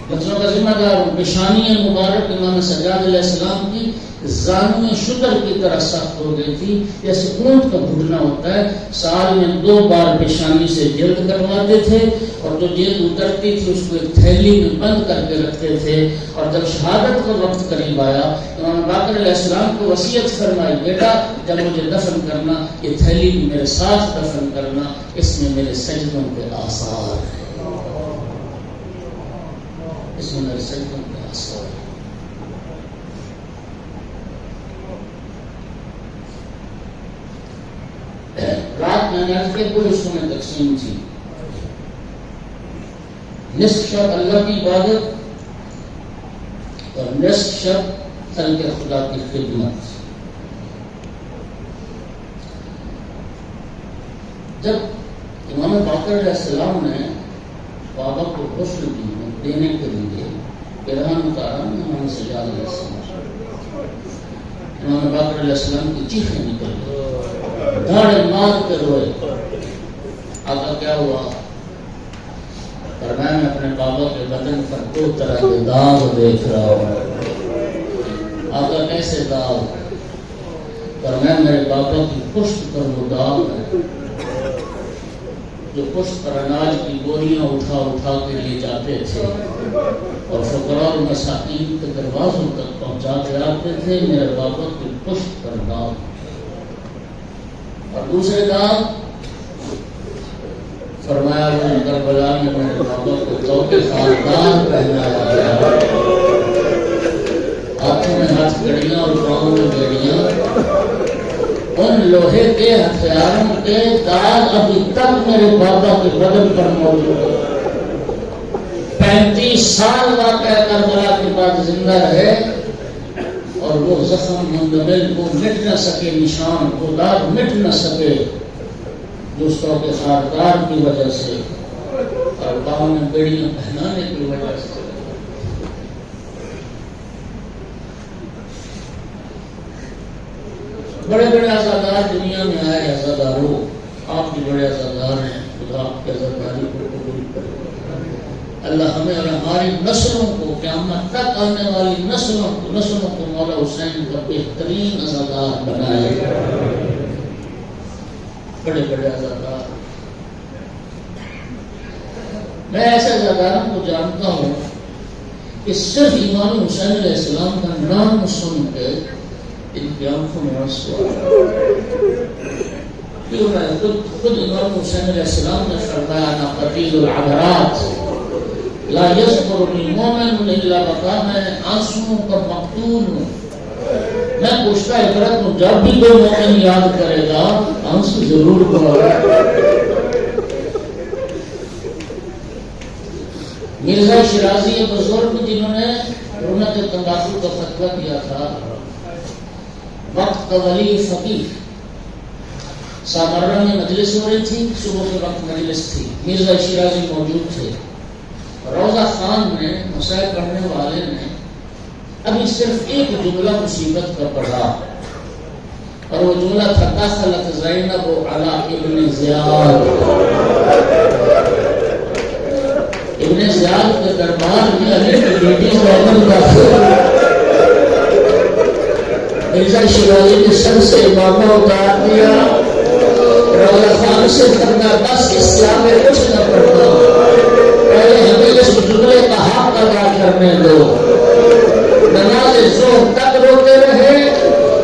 بچوں کا ذمہ دار ہوں. پیشانی مبارک امام سجاد علیہ السلام کی زانو شکر کی طرح سخت ہو گئی تھی, جیسے اونٹ کا گھٹنا ہوتا ہے. سال میں 2 بار پیشانی سے جلد کرواتے تھے, اور جو جلد اترتی تھی اس کو ایک تھیلی میں بند کر کے رکھتے تھے. اور جب شہادت کا وقت قریب آیا, امام باقر علیہ السلام کو وصیت فرمائی, بیٹا جب مجھے دفن کرنا یہ تھیلی بھی میرے ساتھ دفن کرنا, اس میں میرے سجدوں کے آثار ہیں, اس میں میرے سجدوں کے آثار ہیں. رات میں نے کے پورے حصوں میں تقسیم تھی. نصف شب اللہ کی عبادت اور نصف شب خلق خدا کی خدمت. جب امام باقر علیہ السلام نے بابا کو غسل دینے کے لیے پیرہن اتارا, امام سجاد علیہ السلام, امام باقر علیہ السلام کی چیخیں نکل گئی, دھاڑے مار کے روئے. آقا کیا ہوا؟ فرمایا میں اپنے بابا کے بدن پر 2 طرح کے داغ دیکھ رہا ہوں. آقا کیسے داغ؟ فرمایا میرے بابا کی پشت پر وہ داغ ہے جو پشت پر اناج کی بوریاں اٹھا کے لے جاتے تھے اور فقراء اور مساکین کے دروازوں تک پہنچا کے آتے تھے. میرے بابا کی پشت پر داغ. اور دوسرے داغ فرمایا وہ کربلا میں میرے بابا کو توبے خاردار پہنایا گیا, ہاتھوں میں ہاتھ گڑیاں اور پاؤں میں بیڑیاں. ان لوہے کے ہتھیاروں کے داغ ابھی تک میرے بابا کے بدن پر موجود ہے. 35 سال واقعہ کربلا کے بعد زندہ رہے اور وہ زخم مندمل کو مٹ نہ سکے, نشان کو داغ مٹ نہ سکے دوستوں کے خاردار کی وجہ سے اور پاؤں میں بیڑیاں پہنانے کی وجہ سے. بڑے بڑے عزادار دنیا میں آئے. عزاداروں آپ بھی بڑے عزادار ہیں, خدا آپ کی عزاداری کو قبول کرے. اللہ ہمیں اور ہماری نسلوں کو, قیامت تک آنے والی نسلوں کو مولا حسین کا بہترین عزادار بنائے. بڑے بڑے عزادار. میں ایسے عزاداروں کو جانتا ہوں کہ صرف امام حسین علیہ السلام کا نام سن کے ان کی آنکھوں میں آنسو آیا. خود امام حسین علیہ السلام نے فرمایا نا قتیل العبرات لا یذکرنی مومن الا بکا, میں آنسوؤں کا مقتول ہوں. میں پوچھتا عبرت ہوں, جب بھی کوئی مومن یاد کرے گا آنسو ضرور بہائے. مرزا شیرازی بزرگ جنہوں نے رونق تمباکو کا فتویٰ دیا تھا, وقت کا ولی فقیہ, سامرہ میں مجلس ہو رہی تھی, صبح کے وقت مجلس تھی, مرزا شیرازی موجود تھے. روضہ خان میں مسائل پڑھنے والے نے ابھی صرف ایک جملہ مصیبت کا پڑھا اور وہ جملہ تھا دخلت زینب علی ابن زیاد. ابن زیاد کے دربار میں علی کی بیٹی زینب داخل. مرزا شیرازی نے سر سے امامہ اتار دیا. روضہ خان سے کرنا بس اسلام میں کچھ نہ پڑھنا, پہلے ہمیں اس جملے کا حق ادا کرنے دو. نماز ظہر تک روتے رہے,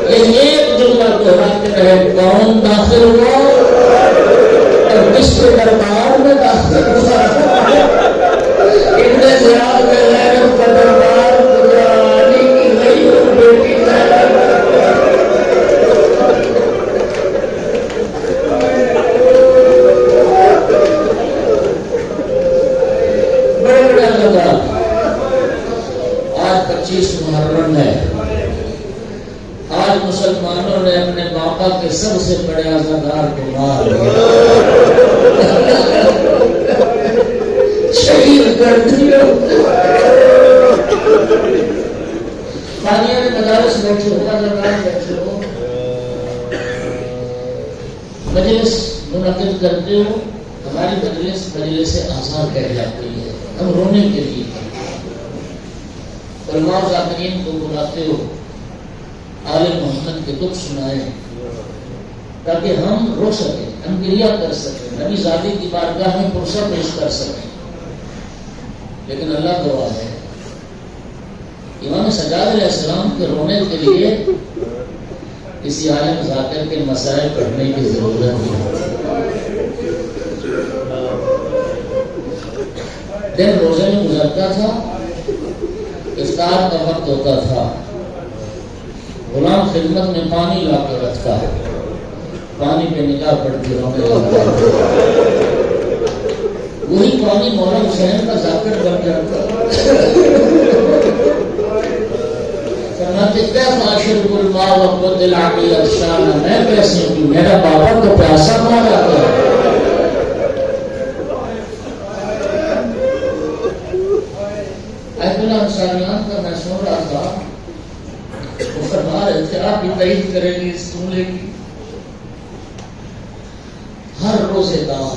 یہ ایک جملہ دہراتے رہے, کون داخل ہوا اور کس کے دربار میں داخل ہوا. ابن 25 محرم ہے. آج مسلمانوں نے اپنے باپا کے سب سے بڑے عزادار کو مار دیا، شہید کر دیا. قادیانی مدارس بیٹھے ہو، عزادار بیٹھے ہو، مجلس منعقد کرتے ہو. ہماری مجلس آزاد کہہ جاتی ہے، ہم رونے کے لیے علماء ذاکرین کو بلاتے ہو، آل محمد کے دکھ سنائے تاکہ ہم رو سکیں، ہم گریہ کر سکیں، نبی ذاتی کی بارگاہ میں پرسہ پیش کر سکیں. لیکن اللہ گواہ ہے، امام سجاد علیہ السلام کے رونے کے لیے کسی عالم ذاکر کے مسائل پڑھنے کی ضرورت نہیں. دن روزے میں گزرتا تھا، افطار کا وقت ہوتا تھا، غلام خدمت میں پانی لا کر رکھتا ہے، پانی پہ نگاہ پڑتی رونے لگتا ہے. وہی پانی مولا حسین کا ذاکر بن جاتا فرماتے کیف اشرب الماء وقد العقل ارشان، میں کیسے ہوں، میرا بابا تو پیاسا مار آتا ہے. انسانیات کا میں سن رہا تھا، وہ فرما رہے تھے، آپ بھی تعریف کریں گے اس جملے کی. ہر روزے دار،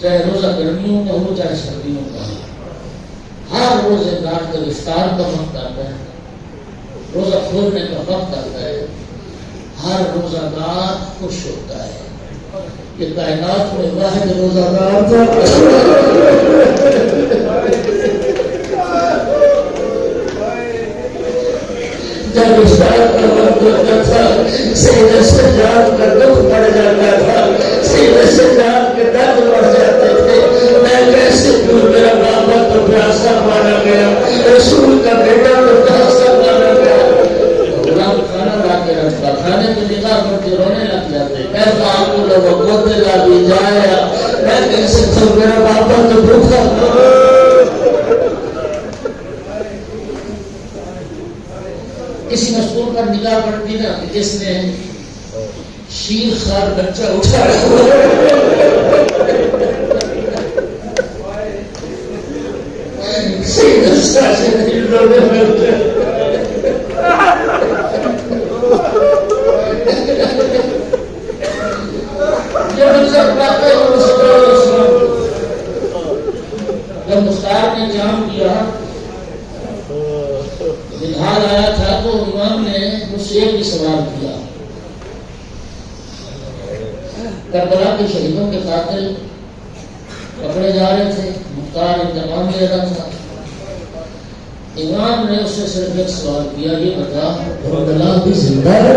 چاہے روزہ گرمیوں کا ہو چاہے سردیوں کا ہو، ہر روزے دار کا افطار کا وقت آتا ہے، روزہ کھولنے کا وقت آتا ہے، ہر روزہ دار خوش ہوتا ہے. یہ کائنات میں واحد روزہ دار جب افطار کا وقت ہوتا تھا، سید سجاد کا دکھ بڑھ جاتا تھا، سید سجاد کے درد بڑھ جاتے تھے. میں کیسے کیوں، میرا بابا تو پیاسا مارا گیا، رسول کا بیٹا تو پیاسا مارا گیا. غلام کھانا لا کے رکھتا، کھانے کی نگاہ پڑتی رونے لگ جاتے. ایسا آپ کو لوگ گوتے لا دی جایا، میں کیسے کیوں، میرا بابا تو بھوکا. کسی مستور پر نگاہ پڑتی نا کہ جس نے شیر خار بچہ اٹھایا جب مختار نے جام کیا، بلحال آیا تھا تو امام نے مجھ سے ایک بھی سوال کیا. کربلا کے شہیدوں کے قاتل پکڑے جا رہے تھے، مختار انتقام لے رہا تھا. امام نے اس سے صرف ایک سوال کیا، یہ بتا کربلا بھی زندہ ہے؟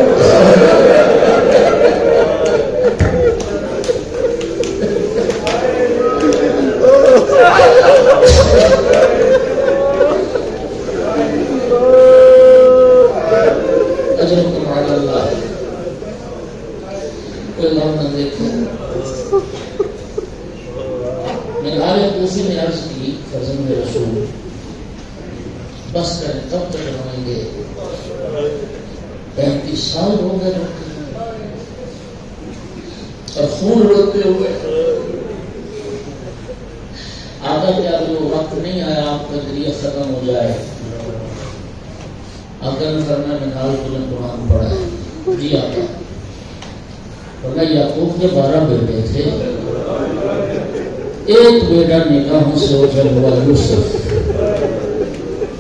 کوفی نے عرض کی، فرزند رسول بس کریں، کب تک روئیں گے؟ 35 سال ہو گئے اور خون روتے ہوئے. آقا کیا وہ وقت نہیں آیا آپ کا ذریعہ ختم ہو جائے؟ آقا نے فرمایا میں نال بلند قرآن پڑھا ہے. جی آقا. فرمایا یعقوب کے 12 بیٹے تھے، ایک بیٹا نکاحوں سے اوجھل ہوا یوسف.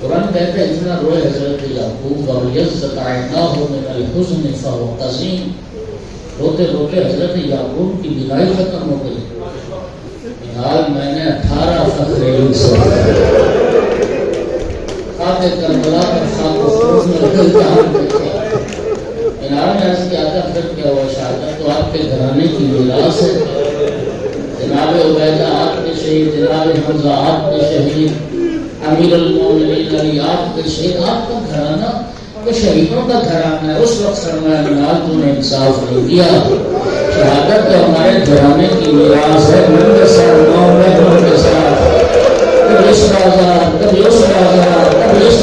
قرآن کہتے ہیں اتنا روئے حضرت یعقوب اور یزت عیناہ من الحزن فهو قزیم. روتے روتے حضرت یعقوب کی بینائی ختم ہو گئی. آج میں نے 18 فخر یوسف خاک کربلا پر خاک و خون میں رکھ جہان دیکھے. انہوں نے عرض کیا تھا پھر کیا ہوا؟ شہادت تو آپ کے گھرانے کی میراث ہے. جناب عبیدہ آپ کے شہید، جناب حمزہ آپ کے شہید، امیر المومنین علی آپ کے شہید. آپ کا گھرانہ تو شہیدوں کا گھرانہ ہے. اس وقت فرمایا منال تو نے انصاف نہیں کیا، شہادت تو ہمارے گھرانے کی میراث ہے. من کے ساتھ نو میں من کے ساتھ، کبھی اس بازار کبھی اس بازار کبھی اس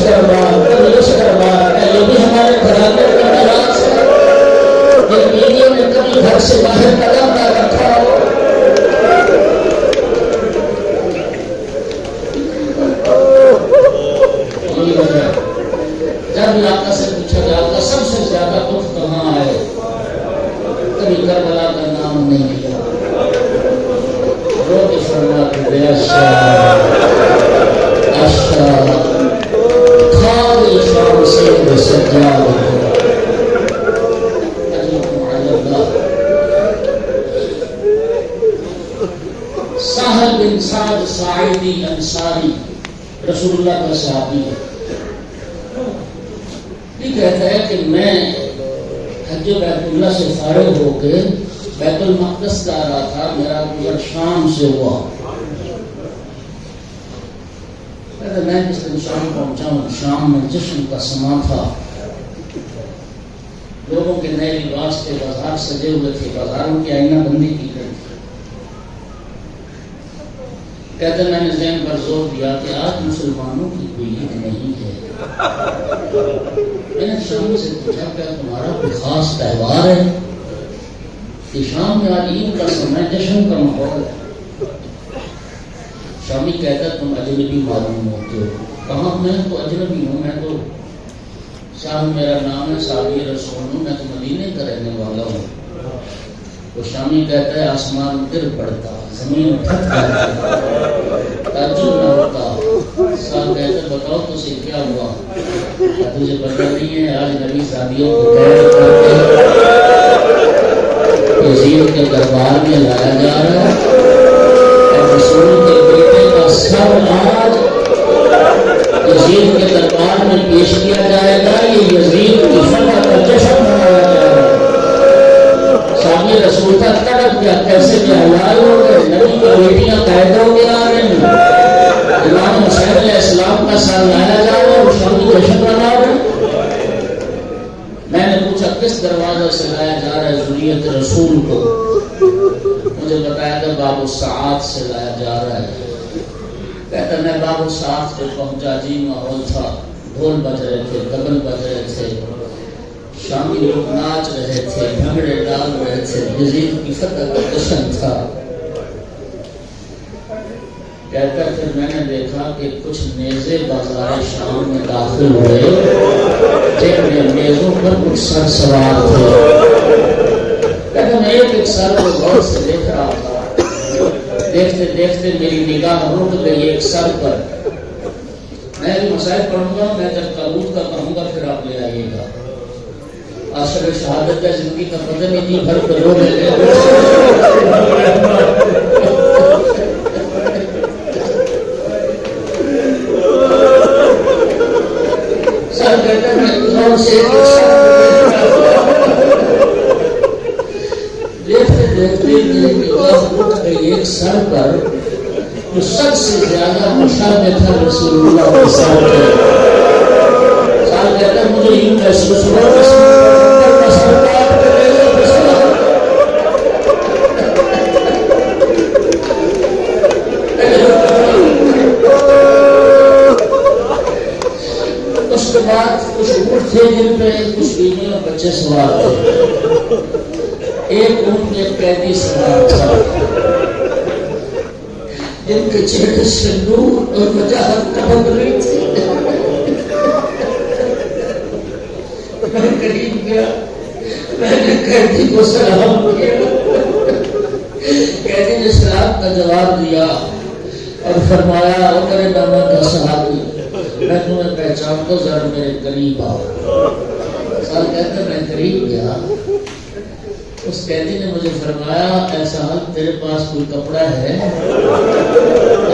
انصاری رسول اللہ کا صحابی ہے، یہ کہتا ہے کہ میں حج بیت اللہ سے فارغ ہو کے بیت المقدس جا رہا تھا، میرا گزر شام سے ہوا۔ میں جس دن شام پہنچا ہوں، شام میں جشن کا سما تھا، لوگوں کے نئے لباس کے بازار سجے ہوئے تھے، بازاروں کی آئینہ بندی کی گئی تھی۔ کہتے میں نے ذہن پر زور دیا کہ آج مسلمانوں کی کوئی عید نہیں ہے۔ میں نے شام سے پوچھا کیا تمہارا کوئی خاص تہوار ہے؟ کہ شام میں آج عید کا سمے، جشن کا ماحول ہے۔ شامی کہتا تم اجنبی معلوم ہوتے ہو۔ کہاں میں تو اجنبی ہوں، میں تو شام میرا نام ہے، سابی رسول ہوں، میں تو مدینے کا رہنے والا ہوں۔ تو شامی کہتا ہے آسمان گر پڑتا، زمین پھٹ جاتی، تعجب نہ ہوتا۔ صاحب کہتے بتاؤ تو سے کیا ہوا؟ تجھے پتہ نہیں ہے آج نبی صحابیوں کو قید کر کے یزید کے دربار میں لایا جا رہا ہے، رسول کے بیٹے کا سر آج یزید کے دربار میں پیش کیا جائے گا، یہ یزید کی فتح کا جشن منایا جائے گا۔ سامنے رسول کا تڑپ گیا، کیسے بھی حلال ہو گئے، نبی کی بیٹیاں قید ہو کے آ رہی ہیں، امام حسین علیہ السلام کا سر لایا جا رہا ہے اور شامی جشن منا رہے ہیں۔ میں نے پوچھا کس دروازے سے لایا جا رہا ہے ذریت رسول کو؟ مجھے بتایا کہ باب الساعات سے لایا جا رہا ہے۔ کہتا میں باب الساعات پہ پہنچا، جی ماحول تھا، ڈھول بج رہے تھے، طبل بج رہے تھے، شامی لوگ ناچ رہے تھے، بھنگڑے ڈال رہے تھے، یزید کی فتح کا جشن تھا۔ کہتا پھر میں نے دیکھا کہ کچھ نیزے بازار شام میں داخل ہوئے، جن میں نیزوں پر کچھ سر سوار تھے۔ کہتا میں ایک سر کو غور سے دیکھ رہا تھا، دیکھتے دیکھتے میری نگاہ رک گئی ایک سر پر۔ میں بھی مسائل پڑھوں گا، میں جب تابوت کا کہوں گا پھر آپ لے آئیے گا۔ عاشق شہادت ہے، زندگی کا پتہ نہیں تھی، بھر کے لوگ لے سر کہتے میں زور سے دیکھتے دیکھتے میری نگاہ رک گئی ایک سر پر جو سب سے زیادہ مشابہ تھا رسول اللہ کے ساتھ۔ سر کہتا مجھے یوں محسوس ہوا اس کے بعد کچھ اونٹ تھے جن پہ کچھ بیوی اور بچے سوار تھے، ایک اونٹ میں قیدی سوار تھا جن کے چہرے سے نور اور وجاہت ٹپک رہی تھی۔ میں قریب گیا، میں نے قیدی کو سلام کیا، قیدی نے سلام کا جواب دیا اور فرمایا او میرے نامہ کا صحابی، میں تمہیں پہچانتا ہوں، ذرا میرے قریب آؤ۔ سال کہتے میں قریب گیا، اس قیدی نے مجھے فرمایا ایسا حال تیرے پاس کوئی کپڑا ہے؟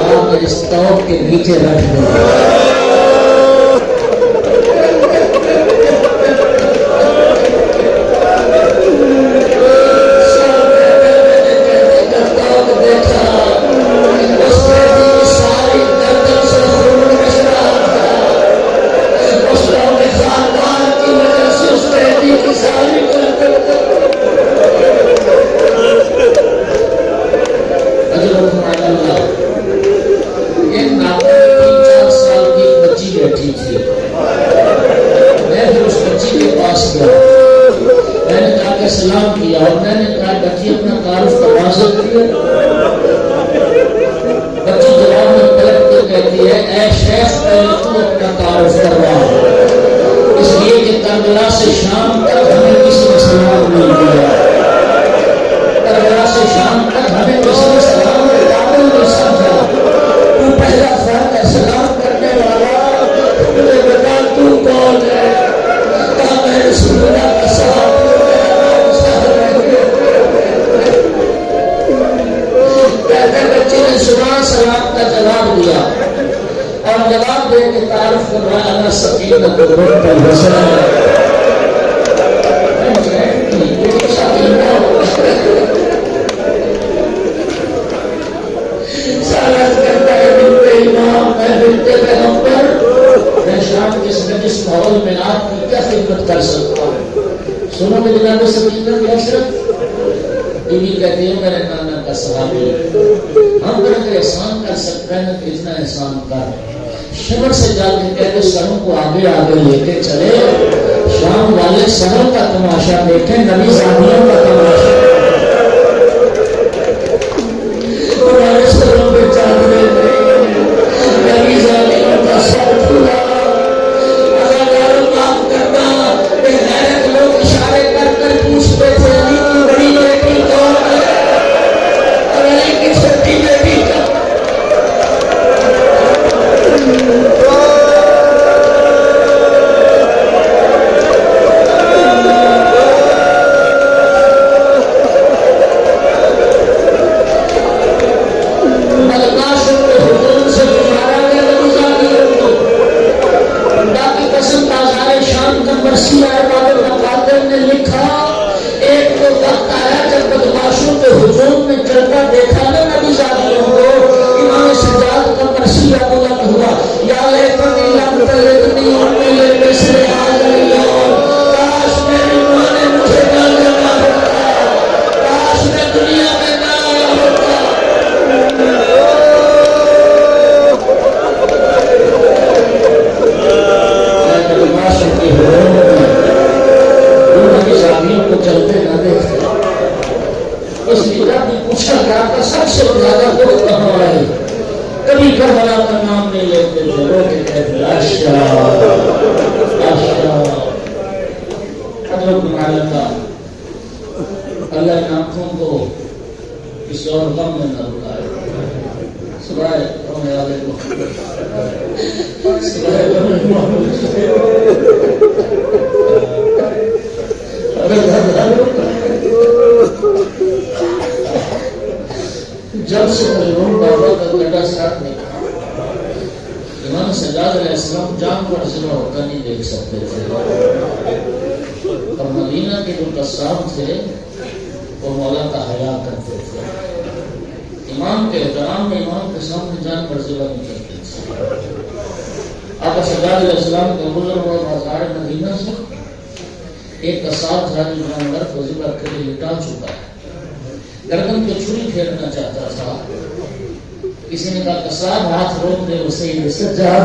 آپ اس توق کے نیچے رکھ دو۔ سلام کیا اور میں نے کہا بچی اپنا تعارف کروا سکتی ہے؟ بچی جواب میں پلٹ کے کہتی ہے اے شیخ پہلے تو اپنا تعارف کروا، اس لیے کہ کربلا سے شام تک ہمیں کسی نے سلام نہیں دیا، کربلا سے شام تک ہمیں کسی نے سلام قابل نہیں سمجھا، تو پہلا فرد ہے سلام کرنے والا، مجھے بتا تو کون ہے؟ کہا میں رسول اللہ کا صحابی بچے نے سلام کا جواب دیا۔ اور جواب دے کے تعارف کر رہا ہے سکینت بنت الحسن سالت کرتا ہے بنت امام میں بنت پیغمبر میں شام جس ماحول میں آپ کی کیا خدمت کر سکتا ہوں. سنو میری جناب سکینت کی حسرت بیوی کہتی ہے میرے نانا کا صحابی ہم پر اگر احسان کر سکتا ہے نا تو اتنا احسان کر شمر سے جا کے کہتے سروں کو آگے آگے لے کے چلے شام والے سروں کا تماشا دیکھیں نبی صحابیوں کا تماشا ہمارے سروں پہ چادریں نبی صحابیوں کا سر کھلا اگر معاف کرنا کہ غیرت لوگ اشارے کر کر پوچھتے تھے علی کی بڑی بیٹی کون ہے اور علی کی چھوٹی بیٹی کون جب سے مجنون بابا کا بیٹا ساتھ نہیں تھا امام سجاد علیہ السلام جانور ذبح ہوتا نہیں دیکھ سکتے تھے اور مدینہ کے جو قصاب تھے وہ مولا کا حیا کرتے تھے امام کے احترام میں امام کے سامنے جانور ذبح نہیں کرتے تھے. آقا سجاد علیہ السلام کا گزر ہوا بازار مدینہ سے ایک قصاب تھا جو جانور کو ذبح کے لیے لٹا چکا ہے گردن کو چھری پھیرنا چاہتا تھا. کسی نے کہا قصاب ہاتھ روک دے اسے قصاب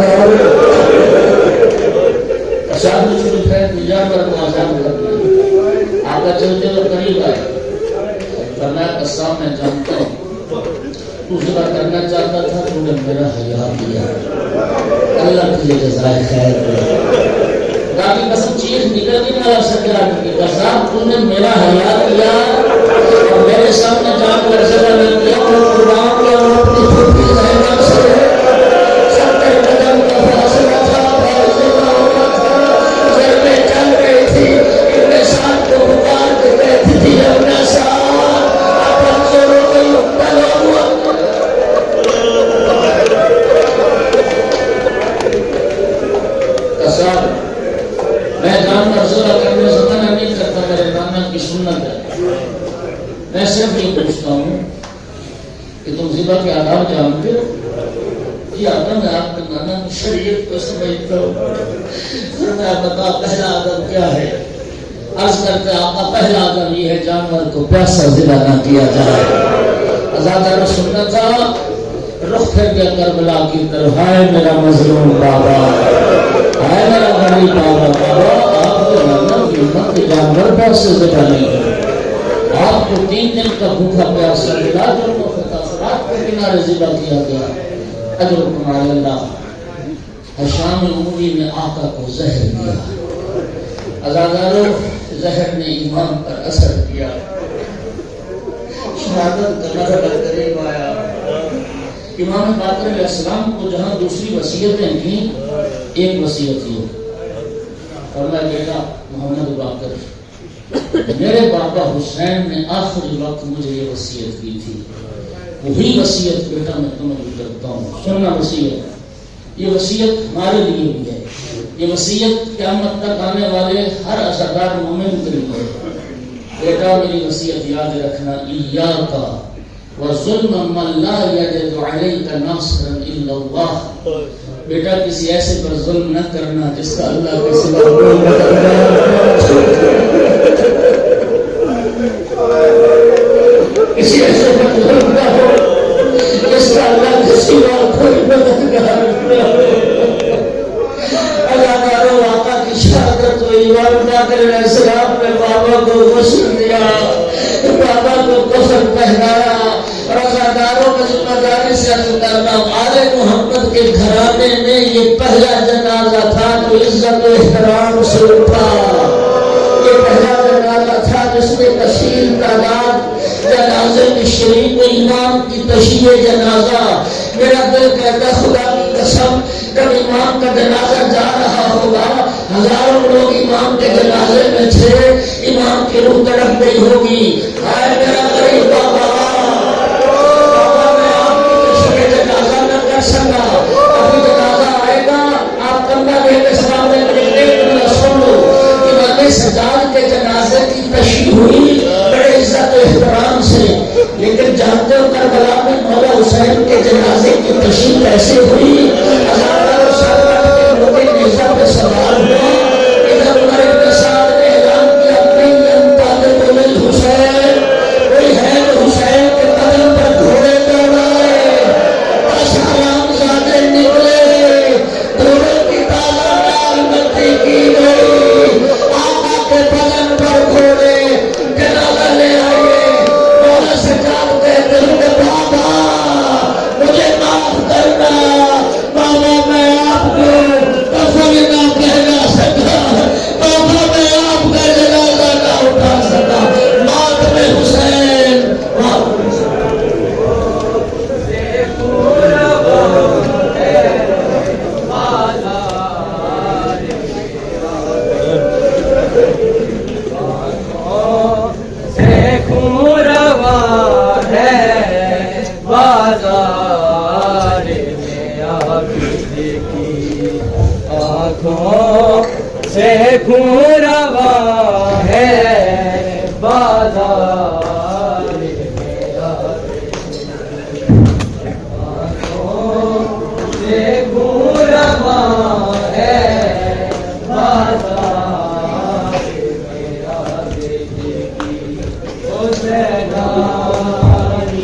نے چھری پھیر دی جانور کو آزاد کر دیا. آقا چلتے ہوئے قریب آئے فرمایا قصاب میں جانتا ہوں تو ذبح کرنا چاہتا تھا تو نے میرا حیا کیا اللہ تجھے جزائے خیر دے. باقی قسم چیز نکل نہیں مارا سکیا کہ قصاب تو نے میرا حیا کیا اور میرے سامنے جان کر ذبح نہیں کیا تو قربان کیا اور اپنی چھوٹی زہنہ سے ستر قدم کا فاصلہ تھا فاصلہ ہوا تھا ضربیں چل رہی تھی ابن سعد کو پکار کے کہتی تھی ابن سعد اپن زوروں کو مقتل ہوا قصاب میں جانور ذبح کرنے سے منع نہیں کرتا میرے نانا کی سنت ہے. میں صرف یہ پوچھتا ہوں کہ تم ذبح کے آداب جانتے ہو؟ یہ آدم ہے آپ کے نانا کی شریعت کو سمجھتا ہو. فرمایا بتا پہلا آدم کیا ہے؟ عرض کرتے آقا پہلا آدم یہ ہے جانور کو پیاسا ذبح نہ کیا جائے. آزادہ نے سننا تھا رخ پھر گیا کربلا کی طرف ہائے میرا مظلوم بابا ہائے میرا غریب بابا بابا آپ کے نانا کی امت کے جانور پیاسے ذبح نہیں کرے. آپ کو 3 دن کا بھوکا پیاسا ملا جرم و خطا فرات کے کنارے ذبح کیا گیا. اجرکم علی اللہ. حشام عمومی نے آقا کو زہر دیا. عزادارو زہر نے ایمان پر اثر کیا. شہادت کا مرحلہ قریب آیا. امام باقر علیہ السلام کو جہاں دوسری وصیتیں تھیں ایک وصیت ہی اور میں بیٹا محمد باقر میرے بابا حسین نے آخری وقت مجھے یہ وصیت کی تھی وہی وصیت بیٹا میں تمہیں کرتا ہوں. سننا وصیت یہ وصیت ہمارے لیے بھی ہے، یہ وصیت قیامت تک آنے والے ہر عزادار مومن کے لیے ہے۔ بیٹا میری وصیت یاد رکھنا، ایاک وظلم من لا یجد علیک ناصرا الا اللہ، بیٹا کسی ایسے پر ظلم نہ کرنا جس کا اللہ کے سوا کوئی کسی ایسے پر ظلم نہ ہو جس کا اللہ کے سوا کوئی مددگار نہ ہو۔ اداکاروں آقا کی شہادت ہوئی، والدہ علیہ السلام نے بابا کو غسل دیا، بابا کو کفن پہنایا، رضاداروں میں ذمہ داری سے عرض کرنا، آل محمد کے گھرانے میں یہ پہلا جنازہ تھا جو عزت و احترام سے اٹھا، یہ پہلا جنازہ تھا جس میں کثیر تعداد جنازے میں شریک امام کی تشییع جنازہ۔ میرا دل کہتا خدا کی قسم جب امام کا جنازہ جا رہا ہوگا، ہزاروں لوگ امام کے جنازے میں تھے، امام کی روح تڑپ گئی ہوگی، ہائے میرا غریب بابا، سکا ابھی جنازہ آئے گا، آپ کمرہ لے کے سامنے سن لو، امام سجاد کے جنازے کی تشریح ہوئی بڑے عزت و احترام سے، لیکن جانتے ہو کربلا میں مولا حسین کے جنازے کی تشریح کیسے ہوئی؟ ہزاروں سرکٹ کے لوگوں نے عزت سوال ہوا، ادھر عمر بن سعد نے اعلان کیا نہیں انطالب للحسین، کوئی ہے جو حسین کے قدم پر گھوڑے دوڑائے، نکلے دونوں کی تازہ ڈال مٹی کی گئی، آقا کے بدن پر گھوڑے جنازہ لے آئے، مولا سجاد کہتے ہیں بابا مجھے معاف کرنا، بابا میں آپ کو کفن نہ کہنا سکا، بابا میں آپ کا جنازہ نہ اٹھا سکا، ماتم حسین آنکھوں